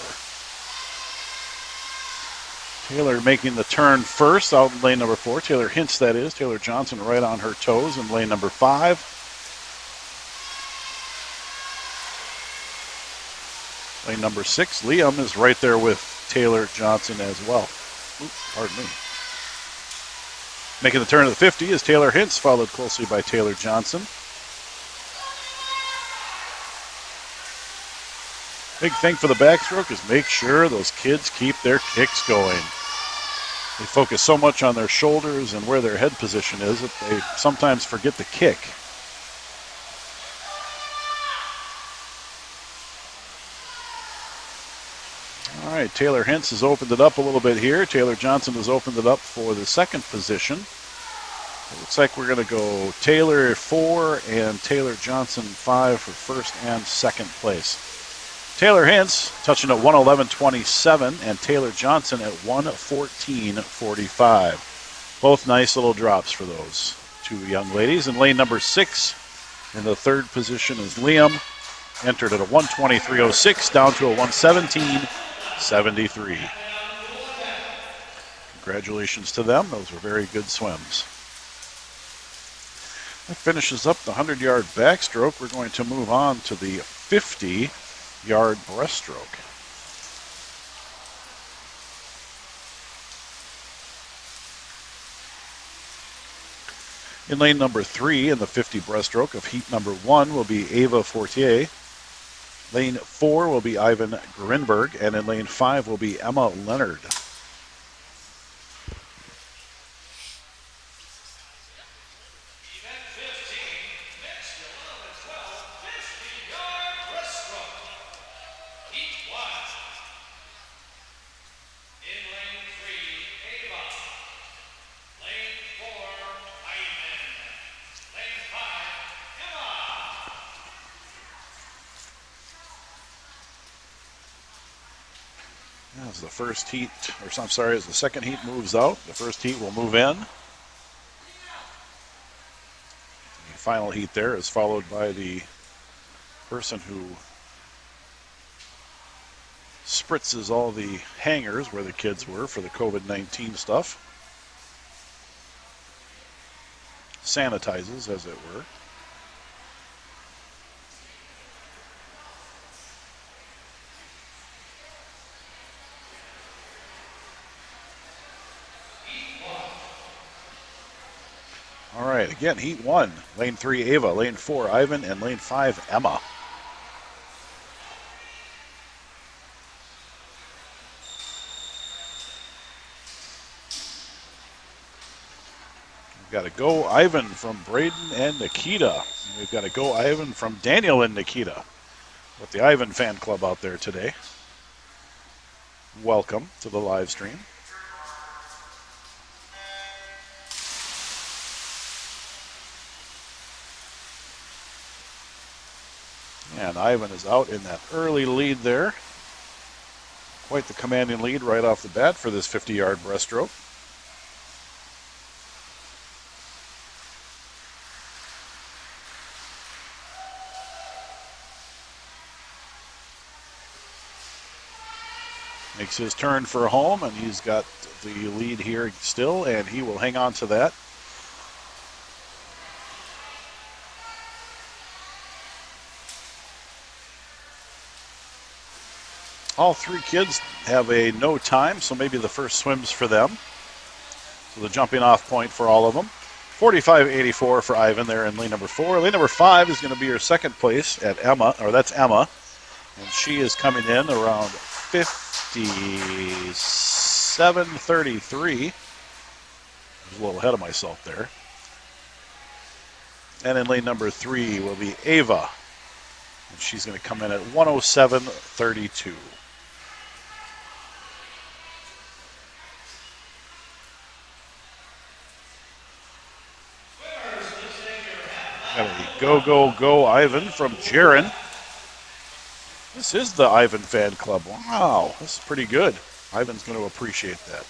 Speaker 1: Taylor making the turn first out in lane number 4. Taylor Hintz, that is. Taylor Johnson right on her toes in lane number 5. Lane number 6, Liam is right there with Taylor Johnson as well. Oops, pardon me. Making the turn to the 50 is Taylor Hintz, followed closely by Taylor Johnson. Big thing for the backstroke is make sure those kids keep their kicks going. They focus so much on their shoulders and where their head position is that they sometimes forget the kick. All right, Taylor Hintz has opened it up a little bit here. Taylor Johnson has opened it up for the second position. It looks like we're going to go Taylor 4 and Taylor Johnson 5 for first and second place. Taylor Hintz touching at 1:11.27 and Taylor Johnson at 1:14.45. Both nice little drops for those two young ladies. In lane number 6, in the third position is Liam, entered at a 1:23.06 down to a 1:17.73. Congratulations to them. Those were very good swims. That finishes up the 100-yard backstroke. We're going to move on to the 50-yard breaststroke. In lane number 3 in the 50 breaststroke of heat number 1 will be Ava Fortier. Lane 4 will be Ivan Grinberg, and in lane 5 will be Emma Leonard. As the first heat, or I'm sorry, as the second heat moves out, the first heat will move in. The final heat there is followed by the person who spritzes all the hangers where the kids were for the COVID-19 stuff. Sanitizes, as it were. All right, again, heat 1, lane 3, Ava, lane 4, Ivan, and lane 5, Emma. We've got a go Ivan from Braden and Nikita. We've got a go Ivan from Daniel and Nikita with the Ivan fan club out there today. Welcome to the live stream. And Ivan is out in that early lead there. Quite the commanding lead right off the bat for this 50-yard breaststroke. Makes his turn for home, and he's got the lead here still, and he will hang on to that. All three kids have a no time, so maybe the first swim's for them. So the jumping off point for all of them. 45.84 for Ivan there in lane number 4. Lane number 5 is going to be your second place at Emma, or that's Emma. And she is coming in around 57:33. I was a little ahead of myself there. And in lane number 3 will be Ava. And she's going to come in at 107.32. Got a go, go, go, Ivan from Jaron. This is the Ivan fan club. Wow, this is pretty good. Ivan's going to appreciate that.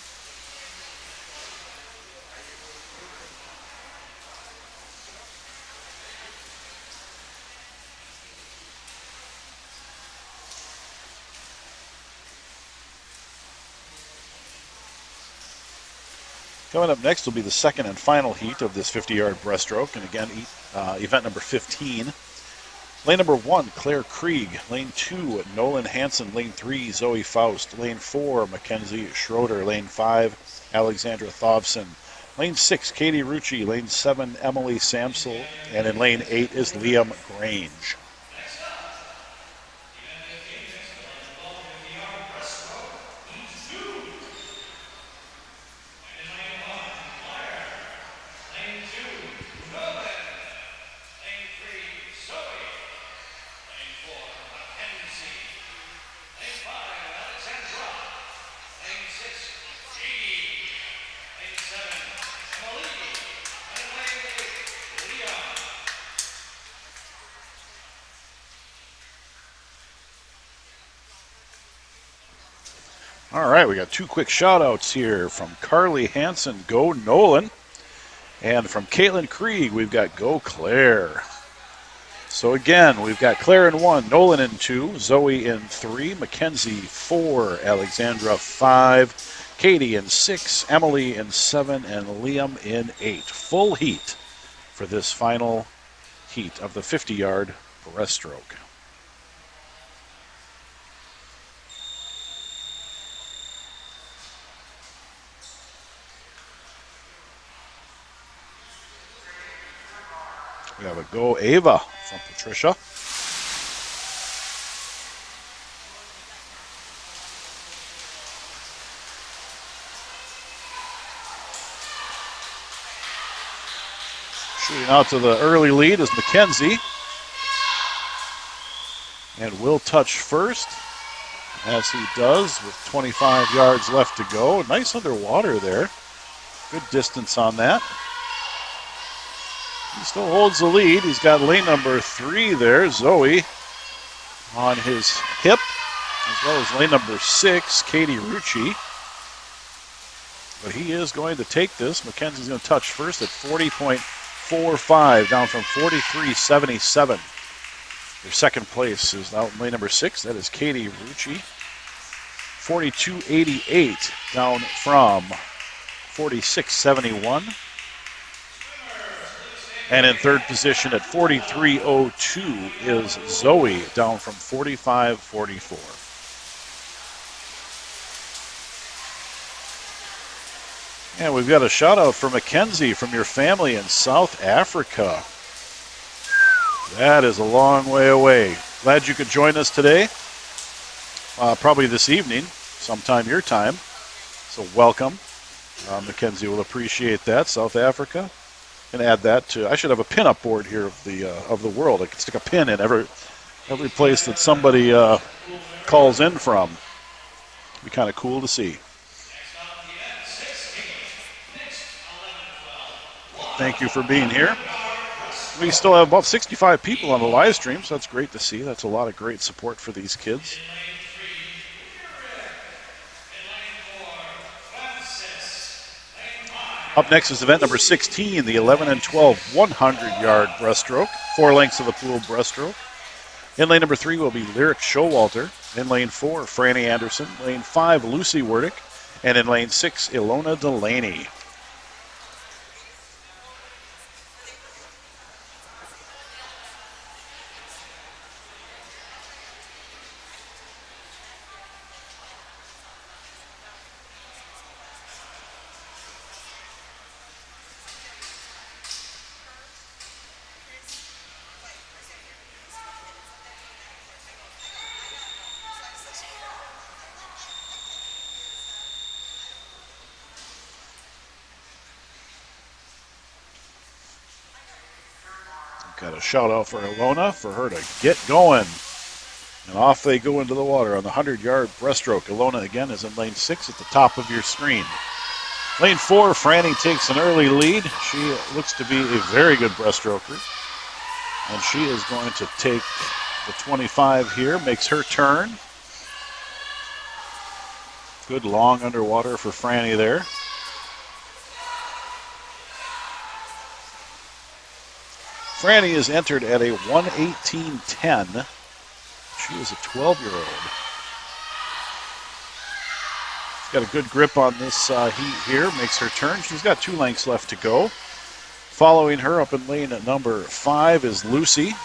Speaker 1: Coming up next will be the second and final heat of this 50-yard breaststroke. And again, event number 15. Lane number 1, Claire Krieg. Lane 2, Nolan Hansen. Lane 3, Zoe Faust. Lane 4, Mackenzie Schroeder. Lane 5, Alexandra Thovson. Lane 6, Katie Rucci. Lane 7, Emily Samsel. And in lane 8 is Liam Grange. All right, we got 2 quick shout-outs here from Carly Hansen, go Nolan. And from Caitlin Krieg, we've got go Claire. So again, we've got Claire in 1, Nolan in 2, Zoe in 3, Mackenzie 4, Alexandra 5, Katie in 6, Emily in 7, and Liam in 8. Full heat for this final heat of the 50-yard breaststroke. We have a go Ava from Patricia. Shooting out to the early lead is Mackenzie. And will touch first, as he does with 25 yards left to go. Nice underwater there. Good distance on that. He still holds the lead. He's got lane number 3 there, Zoe, on his hip, as well as lane number 6, Katie Rucci. But he is going to take this. Mackenzie's going to touch first at 40.45, down from 43.77. Their second place is out in lane number 6. That is Katie Rucci. 42.88, down from 46.71. And in third position at 43.02 is Zoe, down from 45.44. And we've got a shout out for Mackenzie from your family in South Africa. That is a long way away. Glad you could join us today. Probably this evening, sometime your time. So welcome. Mackenzie will appreciate that. South Africa. And add that to, I should have a pin-up board here of the world. I could stick a pin in every place that somebody calls in from. It'd be kind of cool to see. Thank you for being here. We still have about 65 people on the live stream, so that's great to see. That's a lot of great support for these kids. Up next is event number 16, the 11 and 12 100-yard breaststroke. 4 lengths of the pool breaststroke. In lane number 3 will be Lyric Showalter. In lane 4, Franny Anderson. Lane 5, Lucy Werdick. And in lane 6, Ilona Delaney. Got a shout out for Ilona for her to get going. And off they go into the water on the 100-yard breaststroke. Ilona again is in lane 6 at the top of your screen. Lane 4, Franny takes an early lead. She looks to be a very good breaststroker. And she is going to take the 25 here, makes her turn. Good long underwater for Franny there. Franny is entered at a 1:18.10. She is a 12-year-old. She's got a good grip on this heat here, makes her turn. She's got 2 lengths left to go. Following her up in lane at number 5 is Lucy.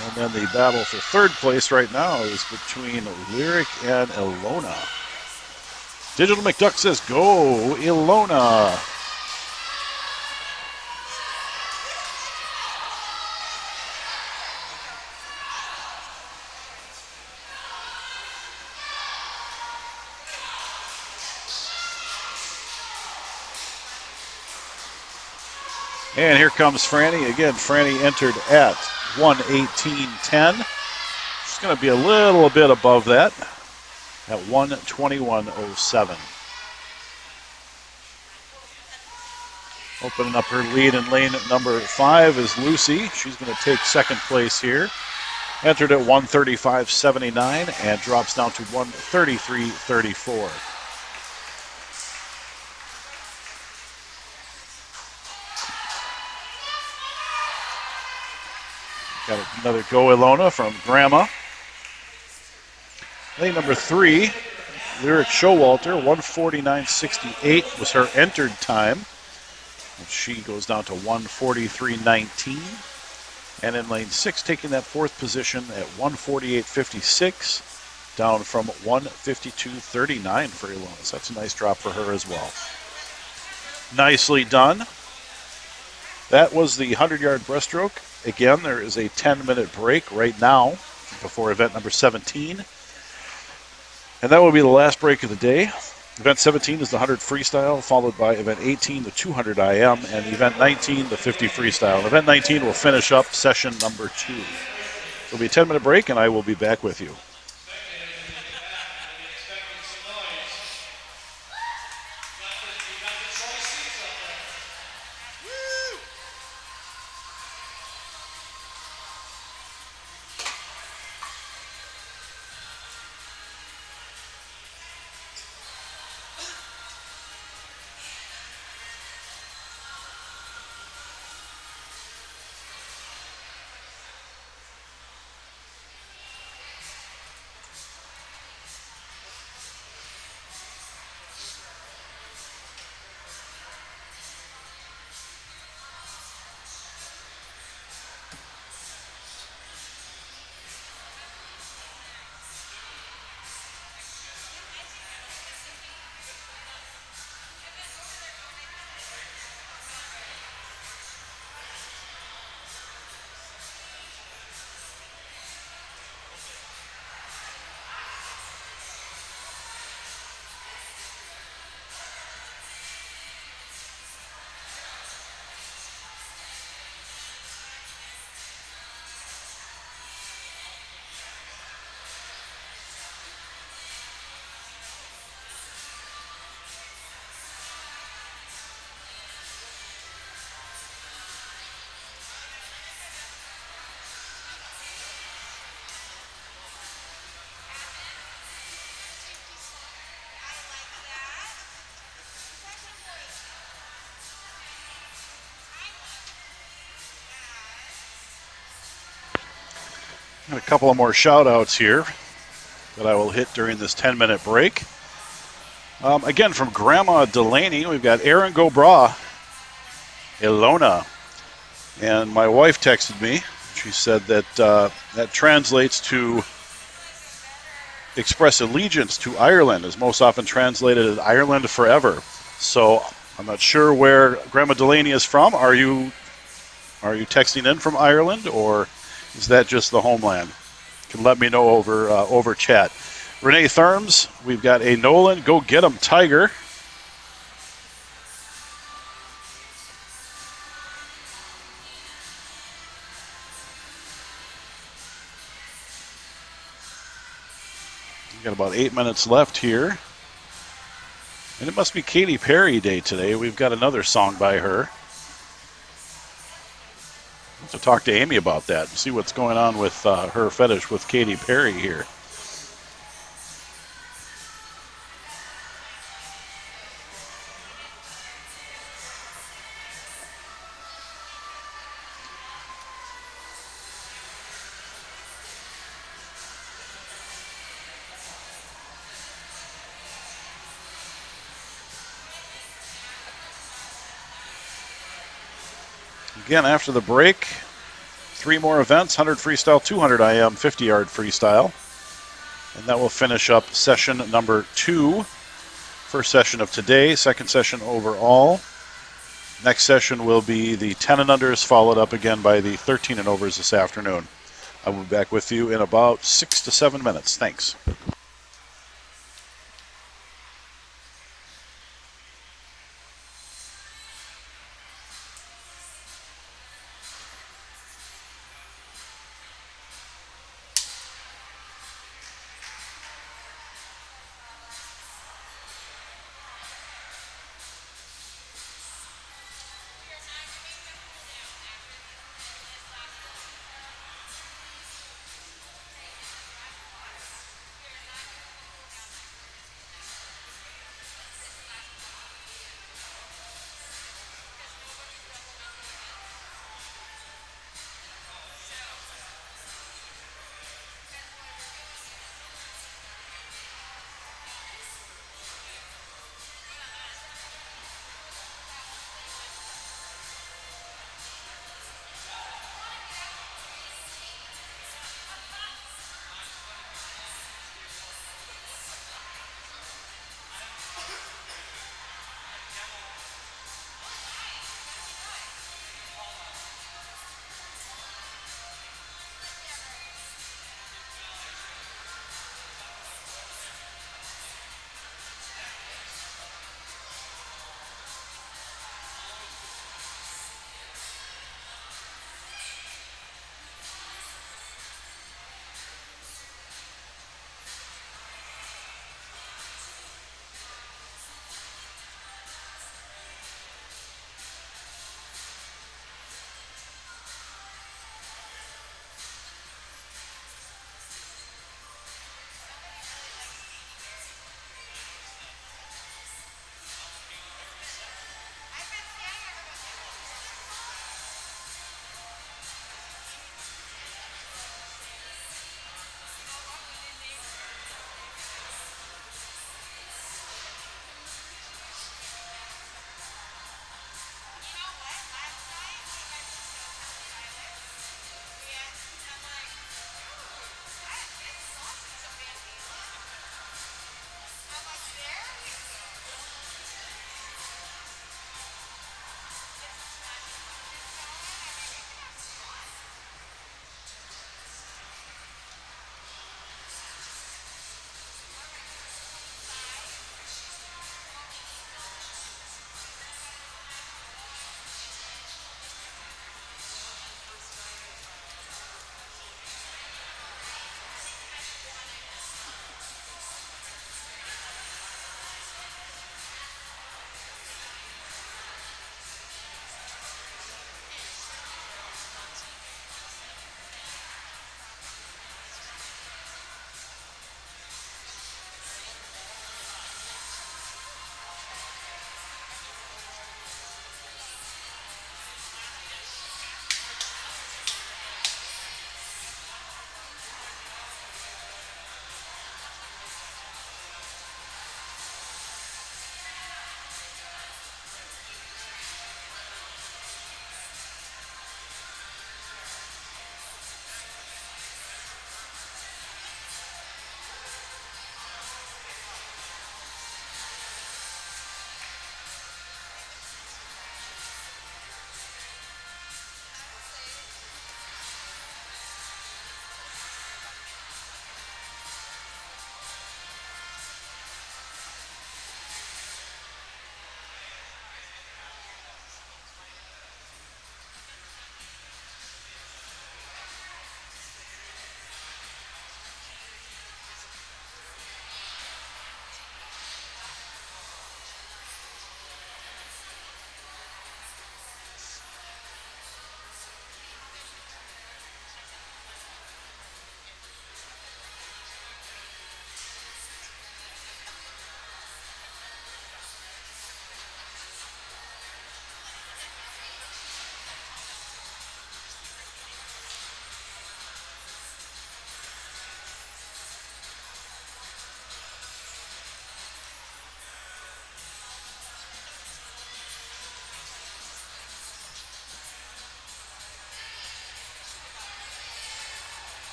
Speaker 1: And then the battle for 3rd place right now is between Lyric and Ilona. Digital McDuck says, go, Ilona. And here comes Franny. Again, Franny entered at 1:18.10. She's going to be a little bit above that at 1:21.07. Opening up her lead in lane at number 5 is Lucy. She's going to take 2nd place here. Entered at 1:35.79 and drops down to 1:33.34. Got another go Ilona from Grandma. Lane number 3, Lyric Showalter, 1:49.68 was her entered time. And she goes down to 1:43.19. And in lane 6, taking that 4th position at 1:48.56, down from 1:52.39 for Ilona. So that's a nice drop for her as well. Nicely done. That was the 100-yard breaststroke. Again, there is a 10-minute break right now before event number 17. And that will be the last break of the day. Event 17 is the 100 freestyle, followed by event 18, the 200 IM, and event 19, the 50 freestyle. Event 19 will finish up session number 2. It'll be a 10-minute break, and I will be back with you. And a couple of more shout-outs here that I will hit during this 10-minute break. Again, from Grandma Delaney, we've got Aaron Gobra, Ilona. And my wife texted me. She said that that translates to express allegiance to Ireland, is most often translated as Ireland forever. So I'm not sure where Grandma Delaney is from. Are you texting in from Ireland, or is that just the homeland? You can let me know over chat. Renee Therms, we've got a Nolan, go get him, Tiger. about 8 minutes left here. And it must be Katy Perry Day today. We've got another song by her. I'll have to talk to Amy about that and see what's going on with her fetish with Katy Perry here. Again, after the break, 3 more events, 100 freestyle, 200 IM, 50-yard freestyle. And that will finish up session number 2. First session of today, second session overall. Next session will be the 10 and unders, followed up again by the 13 and overs this afternoon. I will be back with you in about 6 to 7 minutes. Thanks.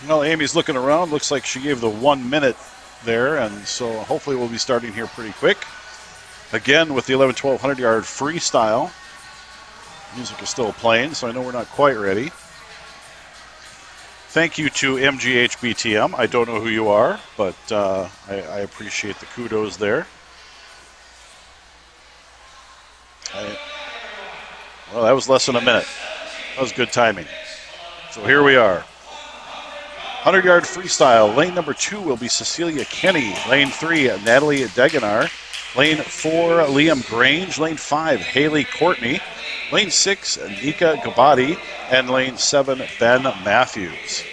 Speaker 1: Well, Amy's looking around. Looks like she gave the 1 minute there, and so hopefully we'll be starting here pretty quick. Again, with the 11-1200 yard freestyle. Music is still playing, so I know we're not quite ready. Thank you to MGHBTM. I don't know who you are, but I appreciate the kudos there. Well, that was less than a minute. That was good timing. So here we are. 100-yard freestyle. Lane number 2 will be Cecilia Kenny. Lane 3, Natalie Deganar. Lane 4, Liam Grange. Lane 5, Haley Courtney. Lane 6, Nika Gabati. And lane 7, Ben Matthews.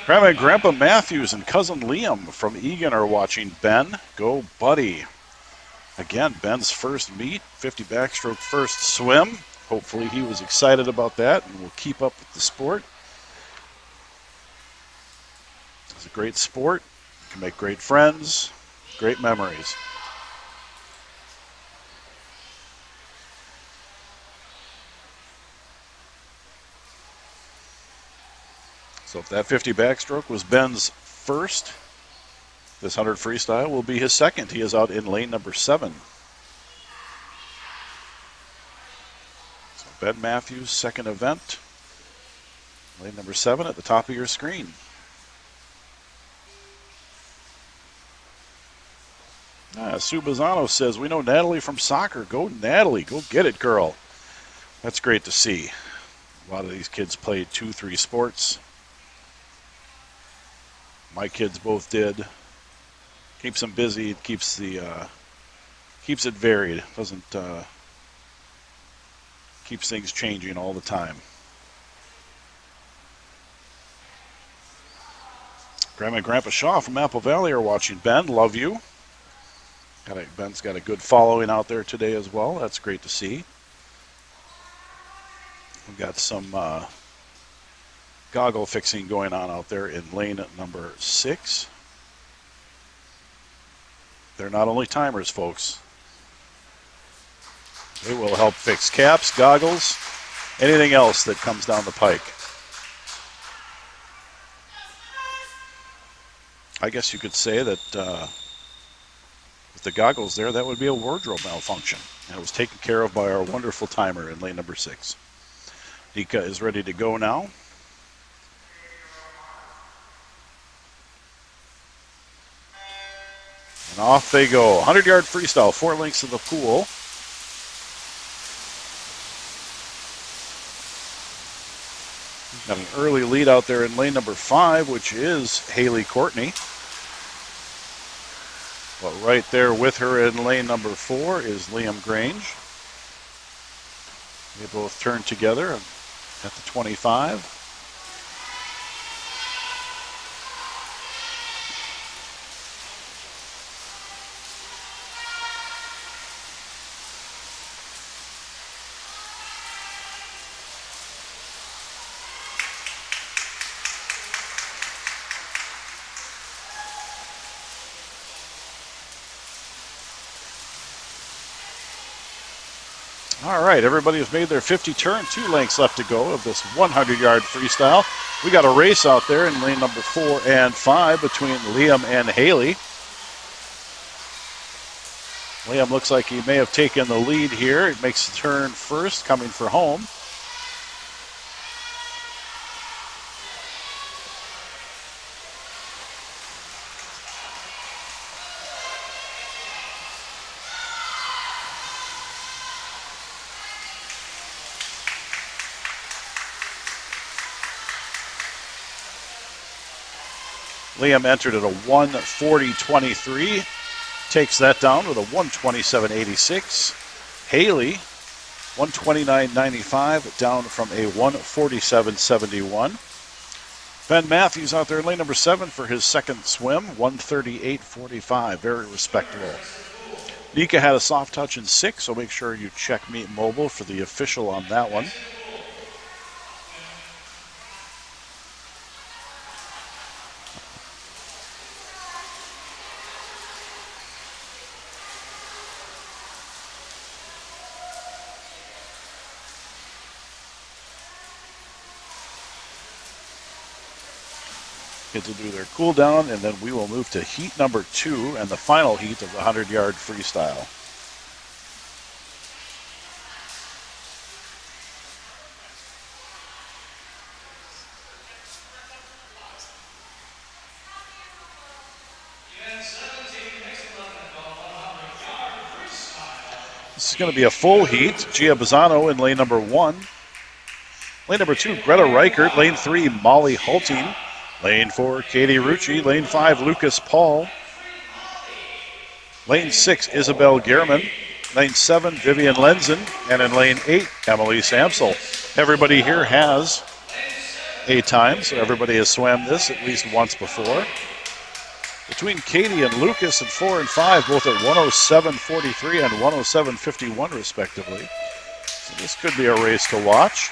Speaker 1: Grandma and Grandpa Matthews and cousin Liam from Egan are watching. Ben, go buddy. Again, Ben's first meet, 50 backstroke first swim. Hopefully he was excited about that and will keep up with the sport. It's a great sport. You can make great friends, great memories. So if that 50 backstroke was Ben's first, this 100 freestyle will be his second. He is out in lane number 7. So Ben Matthews, second event. Lane number 7 at the top of your screen. Sue Bazzano says, we know Natalie from soccer. Go Natalie, go get it, girl. That's great to see. A lot of these kids played 2-3 sports. My kids both did. Keeps them busy. It keeps it varied. Doesn't keeps things changing all the time. Grandma and Grandpa Shaw from Apple Valley are watching. Ben, love you. Ben's got a good following out there today as well. That's great to see. We've got some goggle fixing going on out there in lane number 6. They're not only timers, folks. They will help fix caps, goggles, anything else that comes down the pike. I guess you could say that with the goggles there, that would be a wardrobe malfunction. And it was taken care of by our wonderful timer in lane number 6. Nika is ready to go now. And off they go. 100-yard freestyle, 4 lengths of the pool. Got an early lead out there in lane number 5, which is Haley Courtney. But right there with her in lane number 4 is Liam Grange. They both turn together at the 25. All right, everybody has made their 50 turn. 2 lengths left to go of this 100-yard freestyle. We got a race out there in lane number 4 and 5 between Liam and Haley. Liam looks like he may have taken the lead here. It makes the turn first, coming for home. Liam entered at a 1:40.23. Takes that down with a 1:27.86. Haley, 1:29.95, down from a 1:47.71. Ben Matthews out there in lane number 7 for his second swim, 1:38.45. Very respectable. Nika had a soft touch in 6, so make sure you check Meet Mobile for the official on that one. Kids will do their cool down, and then we will move to heat number 2 and the final heat of the 100-yard freestyle. This is going to be a full heat. Gia Bazzano in lane number 1. Lane number 2, Greta Reichert. Lane 3, Molly Hulting. Lane 4, Katie Rucci. Lane 5, Lucas Paul. Lane 6, Isabel Gehrman. Lane 7, Vivian Lenzen. And in lane 8, Emily Samsel. Everybody here has a time, so everybody has swam this at least once before. Between Katie and Lucas at 4 and 5, both at 107.43 and 107.51 respectively. So this could be a race to watch.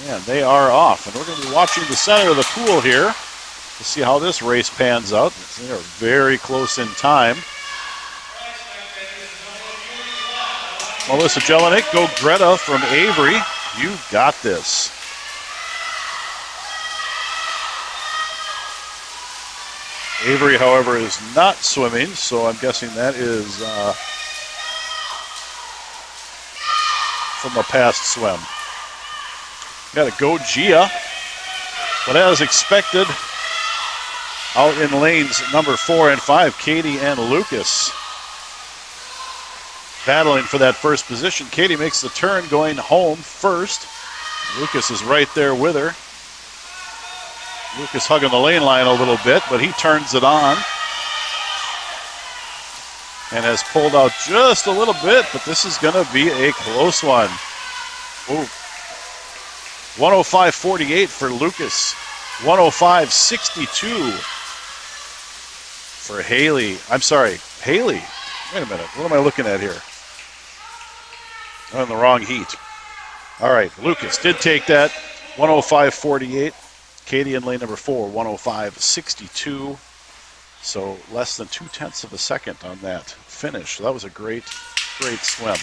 Speaker 1: And they are off. And we're going to be watching the center of the pool here to see how this race pans out. They are very close in time. Melissa Jelinek, go Greta from Avery. You got this. Avery, however, is not swimming, so I'm guessing that is from a past swim. Got to go Gia, but as expected, out in lanes number 4 and 5, Katie and Lucas battling for that first position. Katie makes the turn going home first. Lucas is right there with her. Lucas hugging the lane line a little bit, but he turns it on and has pulled out just a little bit, but this is going to be a close one. Ooh. 105.48 for Lucas. 105.62 for Haley. I'm sorry, Haley. Wait a minute. What am I looking at here? I'm in the wrong heat. All right, Lucas did take that. 105.48. Katie in lane number 4, 105.62. So less than 0.2 of a second on that finish. So that was a great swim.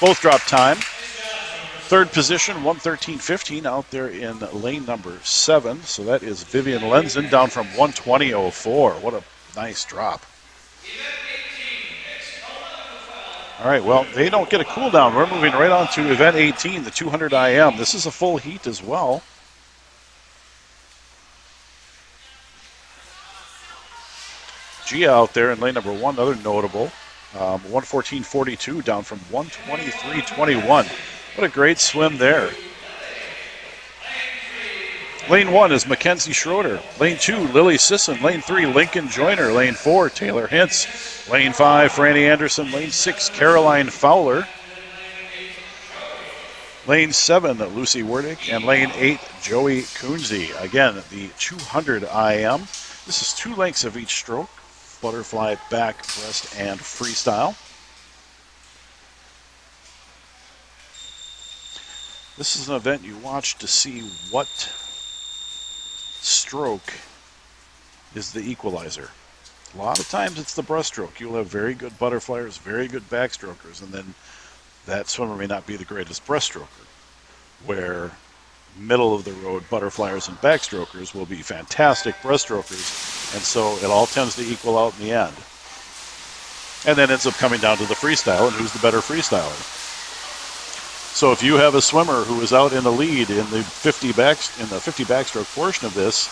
Speaker 1: Both dropped time. Third position, 113.15 out there in lane number 7. So that is Vivian Lenzen down from 120.04. What a nice drop. All right, well, they don't get a cool down. We're moving right on to event 18, the 200 IM. This is a full heat as well. Gia out there in lane number 1, another notable. 114.42 down from 123.21. What a great swim there. Lane 1 is Mackenzie Schroeder. Lane 2, Lily Sisson. Lane 3, Lincoln Joyner. Lane 4, Taylor Hintz. Lane 5, Franny Anderson. Lane 6, Caroline Fowler. Lane 7, Lucy Wernick. And lane 8, Joey Kunze. Again, the 200 IM. This is 2 lengths of each stroke. Butterfly, back, breast, and freestyle. This is an event you watch to see what stroke is the equalizer. A lot of times it's the breaststroke. You'll have very good butterflyers, very good backstrokers, and then that swimmer may not be the greatest breaststroker, where middle of the road butterflyers and backstrokers will be fantastic breaststrokers, and so it all tends to equal out in the end. And then ends up coming down to the freestyle and who's the better freestyler. So if you have a swimmer who is out in the lead in the 50 backstroke portion of this,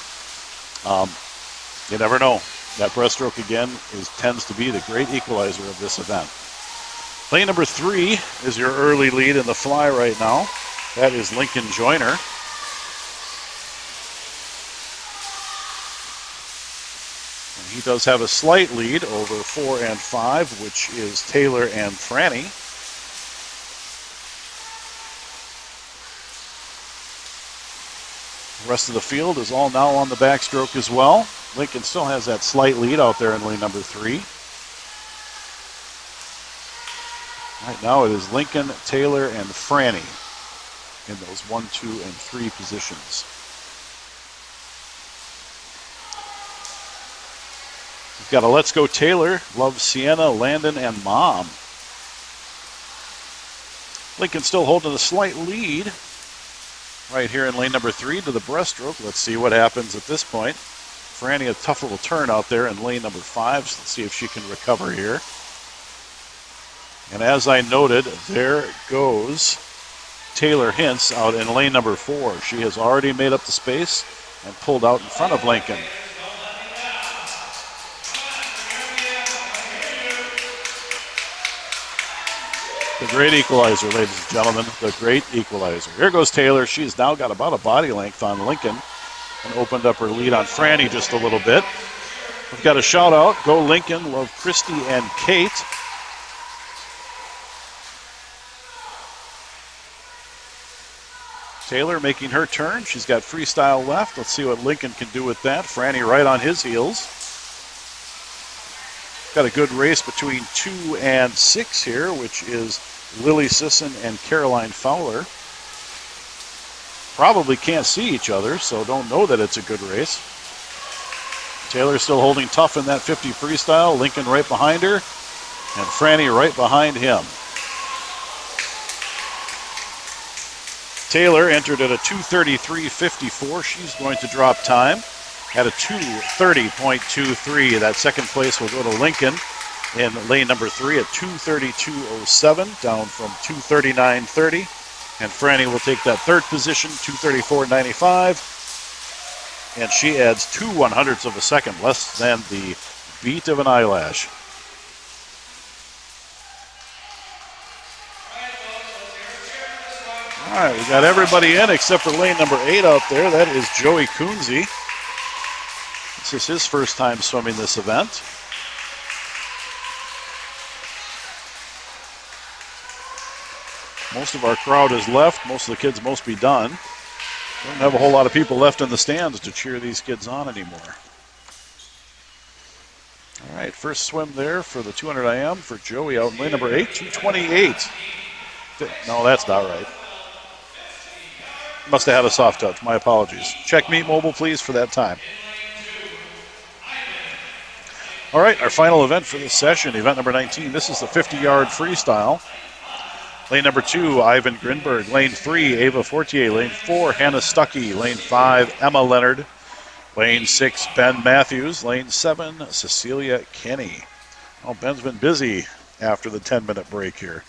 Speaker 1: you never know. That breaststroke again tends to be the great equalizer of this event. Lane number 3 is your early lead in the fly right now. That is Lincoln Joyner. And he does have a slight lead over 4 and 5, which is Taylor and Franny. The rest of the field is all now on the backstroke as well. Lincoln still has that slight lead out there in lane number 3. Right now it is Lincoln, Taylor, and Franny in those 1, 2, and 3 positions. We've got a Let's Go Taylor, Love Sienna, Landon, and Mom. Lincoln still holding a slight lead right here in lane number 3 to the breaststroke. Let's see what happens at this point. Franny, a tough little turn out there in lane number 5. So let's see if she can recover here. And as I noted, there goes Taylor Hintz out in lane number 4. She has already made up the space and pulled out in front of Lincoln. The great equalizer, ladies and gentlemen, the great equalizer. Here goes Taylor. She's now got about a body length on Lincoln and opened up her lead on Franny just a little bit. We've got a shout out. Go Lincoln, love Christy and Kate. Taylor making her turn. She's got freestyle left. Let's see what Lincoln can do with that. Franny right on his heels. Got a good race between 2 and 6 here, which is Lily Sisson and Caroline Fowler. Probably can't see each other, so don't know that it's a good race. Taylor still holding tough in that 50 freestyle. Lincoln right behind her, and Franny right behind him. Taylor entered at a 2:33.54. She's going to drop time at a 2:30.23. That second place will go to Lincoln in lane number 3 at 2:32.07, down from 2:39.30. And Franny will take that third position, 2:34.95. And she adds 0.02 of a second, less than the beat of an eyelash. All right, we got everybody in except for lane number 8 out there. That is Joey Coonsey. This is his first time swimming this event. Most of our crowd is left. Most of the kids must be done. Don't have a whole lot of people left in the stands to cheer these kids on anymore. All right, first swim there for the 200 IM for Joey out in lane number 8, 2:28. No, that's not right. Must have had a soft touch. My apologies. Check Meet Mobile, please, for that time. All right, our final event for this session, event number 19. This is the 50-yard freestyle. Lane number 2, Ivan Grinberg. Lane 3, Ava Fortier. Lane 4, Hannah Stuckey. Lane 5, Emma Leonard. Lane 6, Ben Matthews. Lane 7, Cecilia Kenny. Oh, Ben's been busy after the 10-minute break here.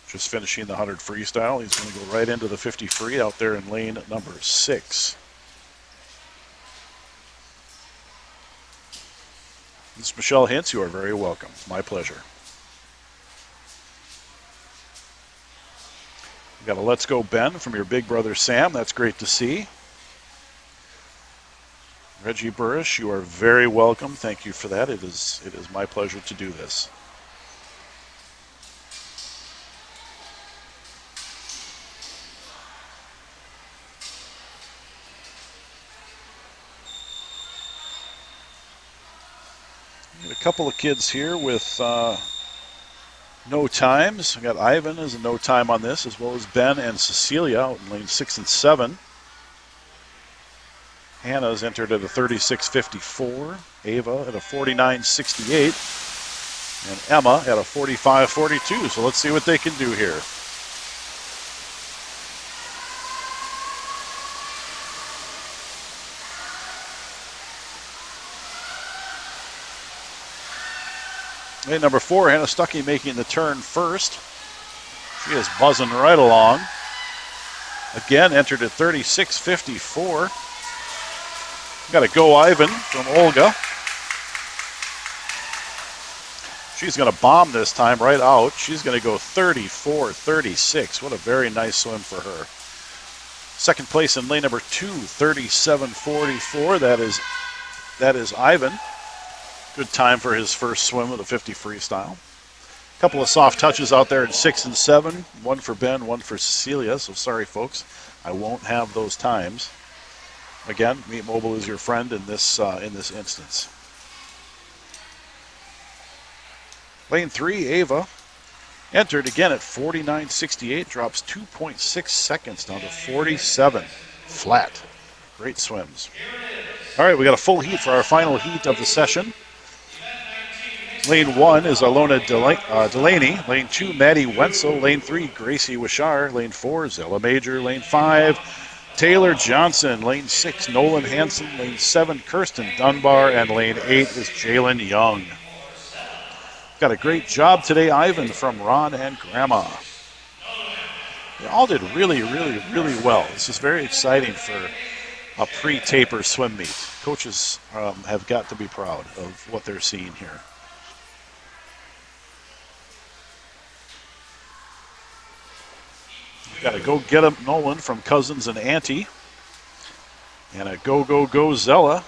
Speaker 1: Just finishing the 100 freestyle. He's going to go right into the 50 free out there in lane number 6. This is Michelle Hintz. You are very welcome. My pleasure. We got a Let's Go Ben from your big brother Sam. That's great to see. Reggie Burrish, you are very welcome. Thank you for that. It is my pleasure to do this. A couple of kids here with no times. We got Ivan as a no time on this, as well as Ben and Cecilia out in lane 6 and 7. Hannah's entered at a 36.54. Ava at a 49.68. And Emma at a 45.42. So let's see what they can do here. Lane number 4, Hannah Stuckey making the turn first. She is buzzing right along. Again, entered at 36.54. Got a Go Ivan from Olga. She's going to bomb this time right out. She's going to go 34-36. What a very nice swim for her. Second place in lane number 2, 37-44. That is Ivan. Good time for his first swim of the 50 freestyle. A couple of soft touches out there in 6 and 7. One for Ben, one for Cecilia. So sorry, folks, I won't have those times. Again, Meet Mobile is your friend in this instance. Lane 3, Ava, entered again at 49.68, drops 2.6 seconds down to 47 flat. Great swims. All right, we got a full heat for our final heat of the session. Lane 1 is Alona Delaney. Lane 2, Maddie Wenzel. Lane 3, Gracie Wishar. Lane 4, Zella Major. Lane 5, Taylor Johnson. Lane 6, Nolan Hansen. Lane 7, Kirsten Dunbar. And lane 8 is Jalen Young. Got a great job today, Ivan, from Ron and Grandma. They all did really, really, really well. This is very exciting for a pre-taper swim meet. Coaches have got to be proud of what they're seeing here. Got a go get him Nolan from Cousins and Auntie. And a go, go, go Zella.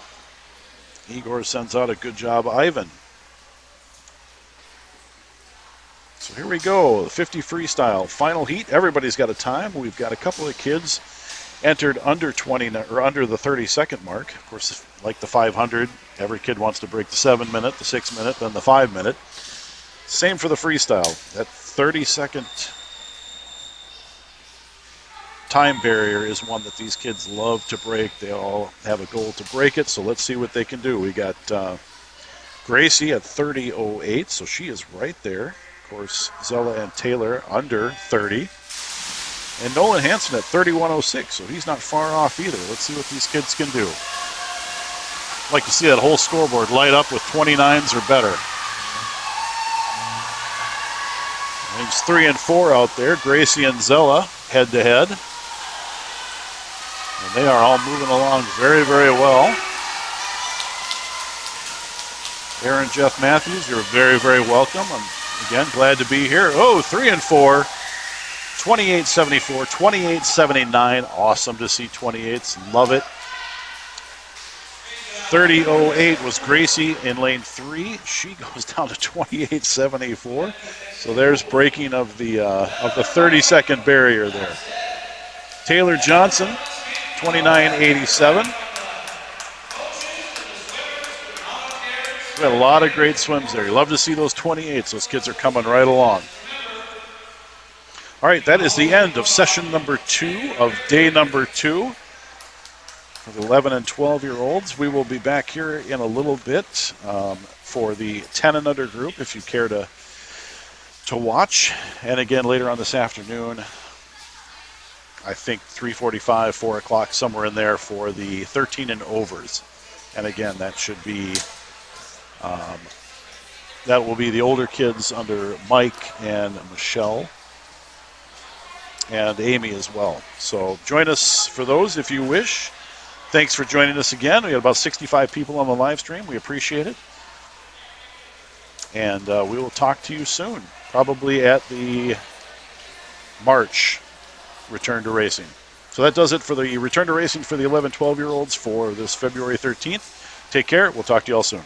Speaker 1: Igor sends out a good job, Ivan. So here we go, the 50 freestyle final heat. Everybody's got a time. We've got a couple of kids entered under 20 or under the 30-second mark. Of course, like the 500, every kid wants to break the 7-minute, the 6-minute, then the 5-minute. Same for the freestyle. That 30-second time barrier is one that these kids love to break. They all have a goal to break it, so let's see what they can do. We got Gracie at 30.08, so she is right there. Of course, Zella and Taylor under 30. And Nolan Hansen at 31.06, so he's not far off either. Let's see what these kids can do. I'd like to see that whole scoreboard light up with 29s or better. Lanes 3 and 4 out there. Gracie and Zella head to head. And they are all moving along very, very well. Aaron Jeff Matthews, you're very, very welcome. I'm again glad to be here. Oh, 3 and 4. 28.74, 28.79. Awesome to see 28s. Love it. 30.08 was Gracie in lane 3. She goes down to 28.74. So there's breaking of the 30-second barrier there. Taylor Johnson, 29.87. We had a lot of great swims there. You love to see those 28s. Those kids are coming right along. All right, that is the end of session number 2 of day number 2 for the 11 and 12-year-olds. We will be back here in a little bit for the 10 and under group if you care to watch. And again, later on this afternoon, I think 3:45, 4 o'clock, somewhere in there for the 13 and overs. And again, that should be, that will be the older kids under Mike and Michelle and Amy as well. So join us for those if you wish. Thanks for joining us again. We had about 65 people on the live stream. We appreciate it. And we will talk to you soon, probably at the March Return to Racing. So that does it for the Return to Racing for the 11, 12-year-olds for this February 13th. Take care. We'll talk to you all soon.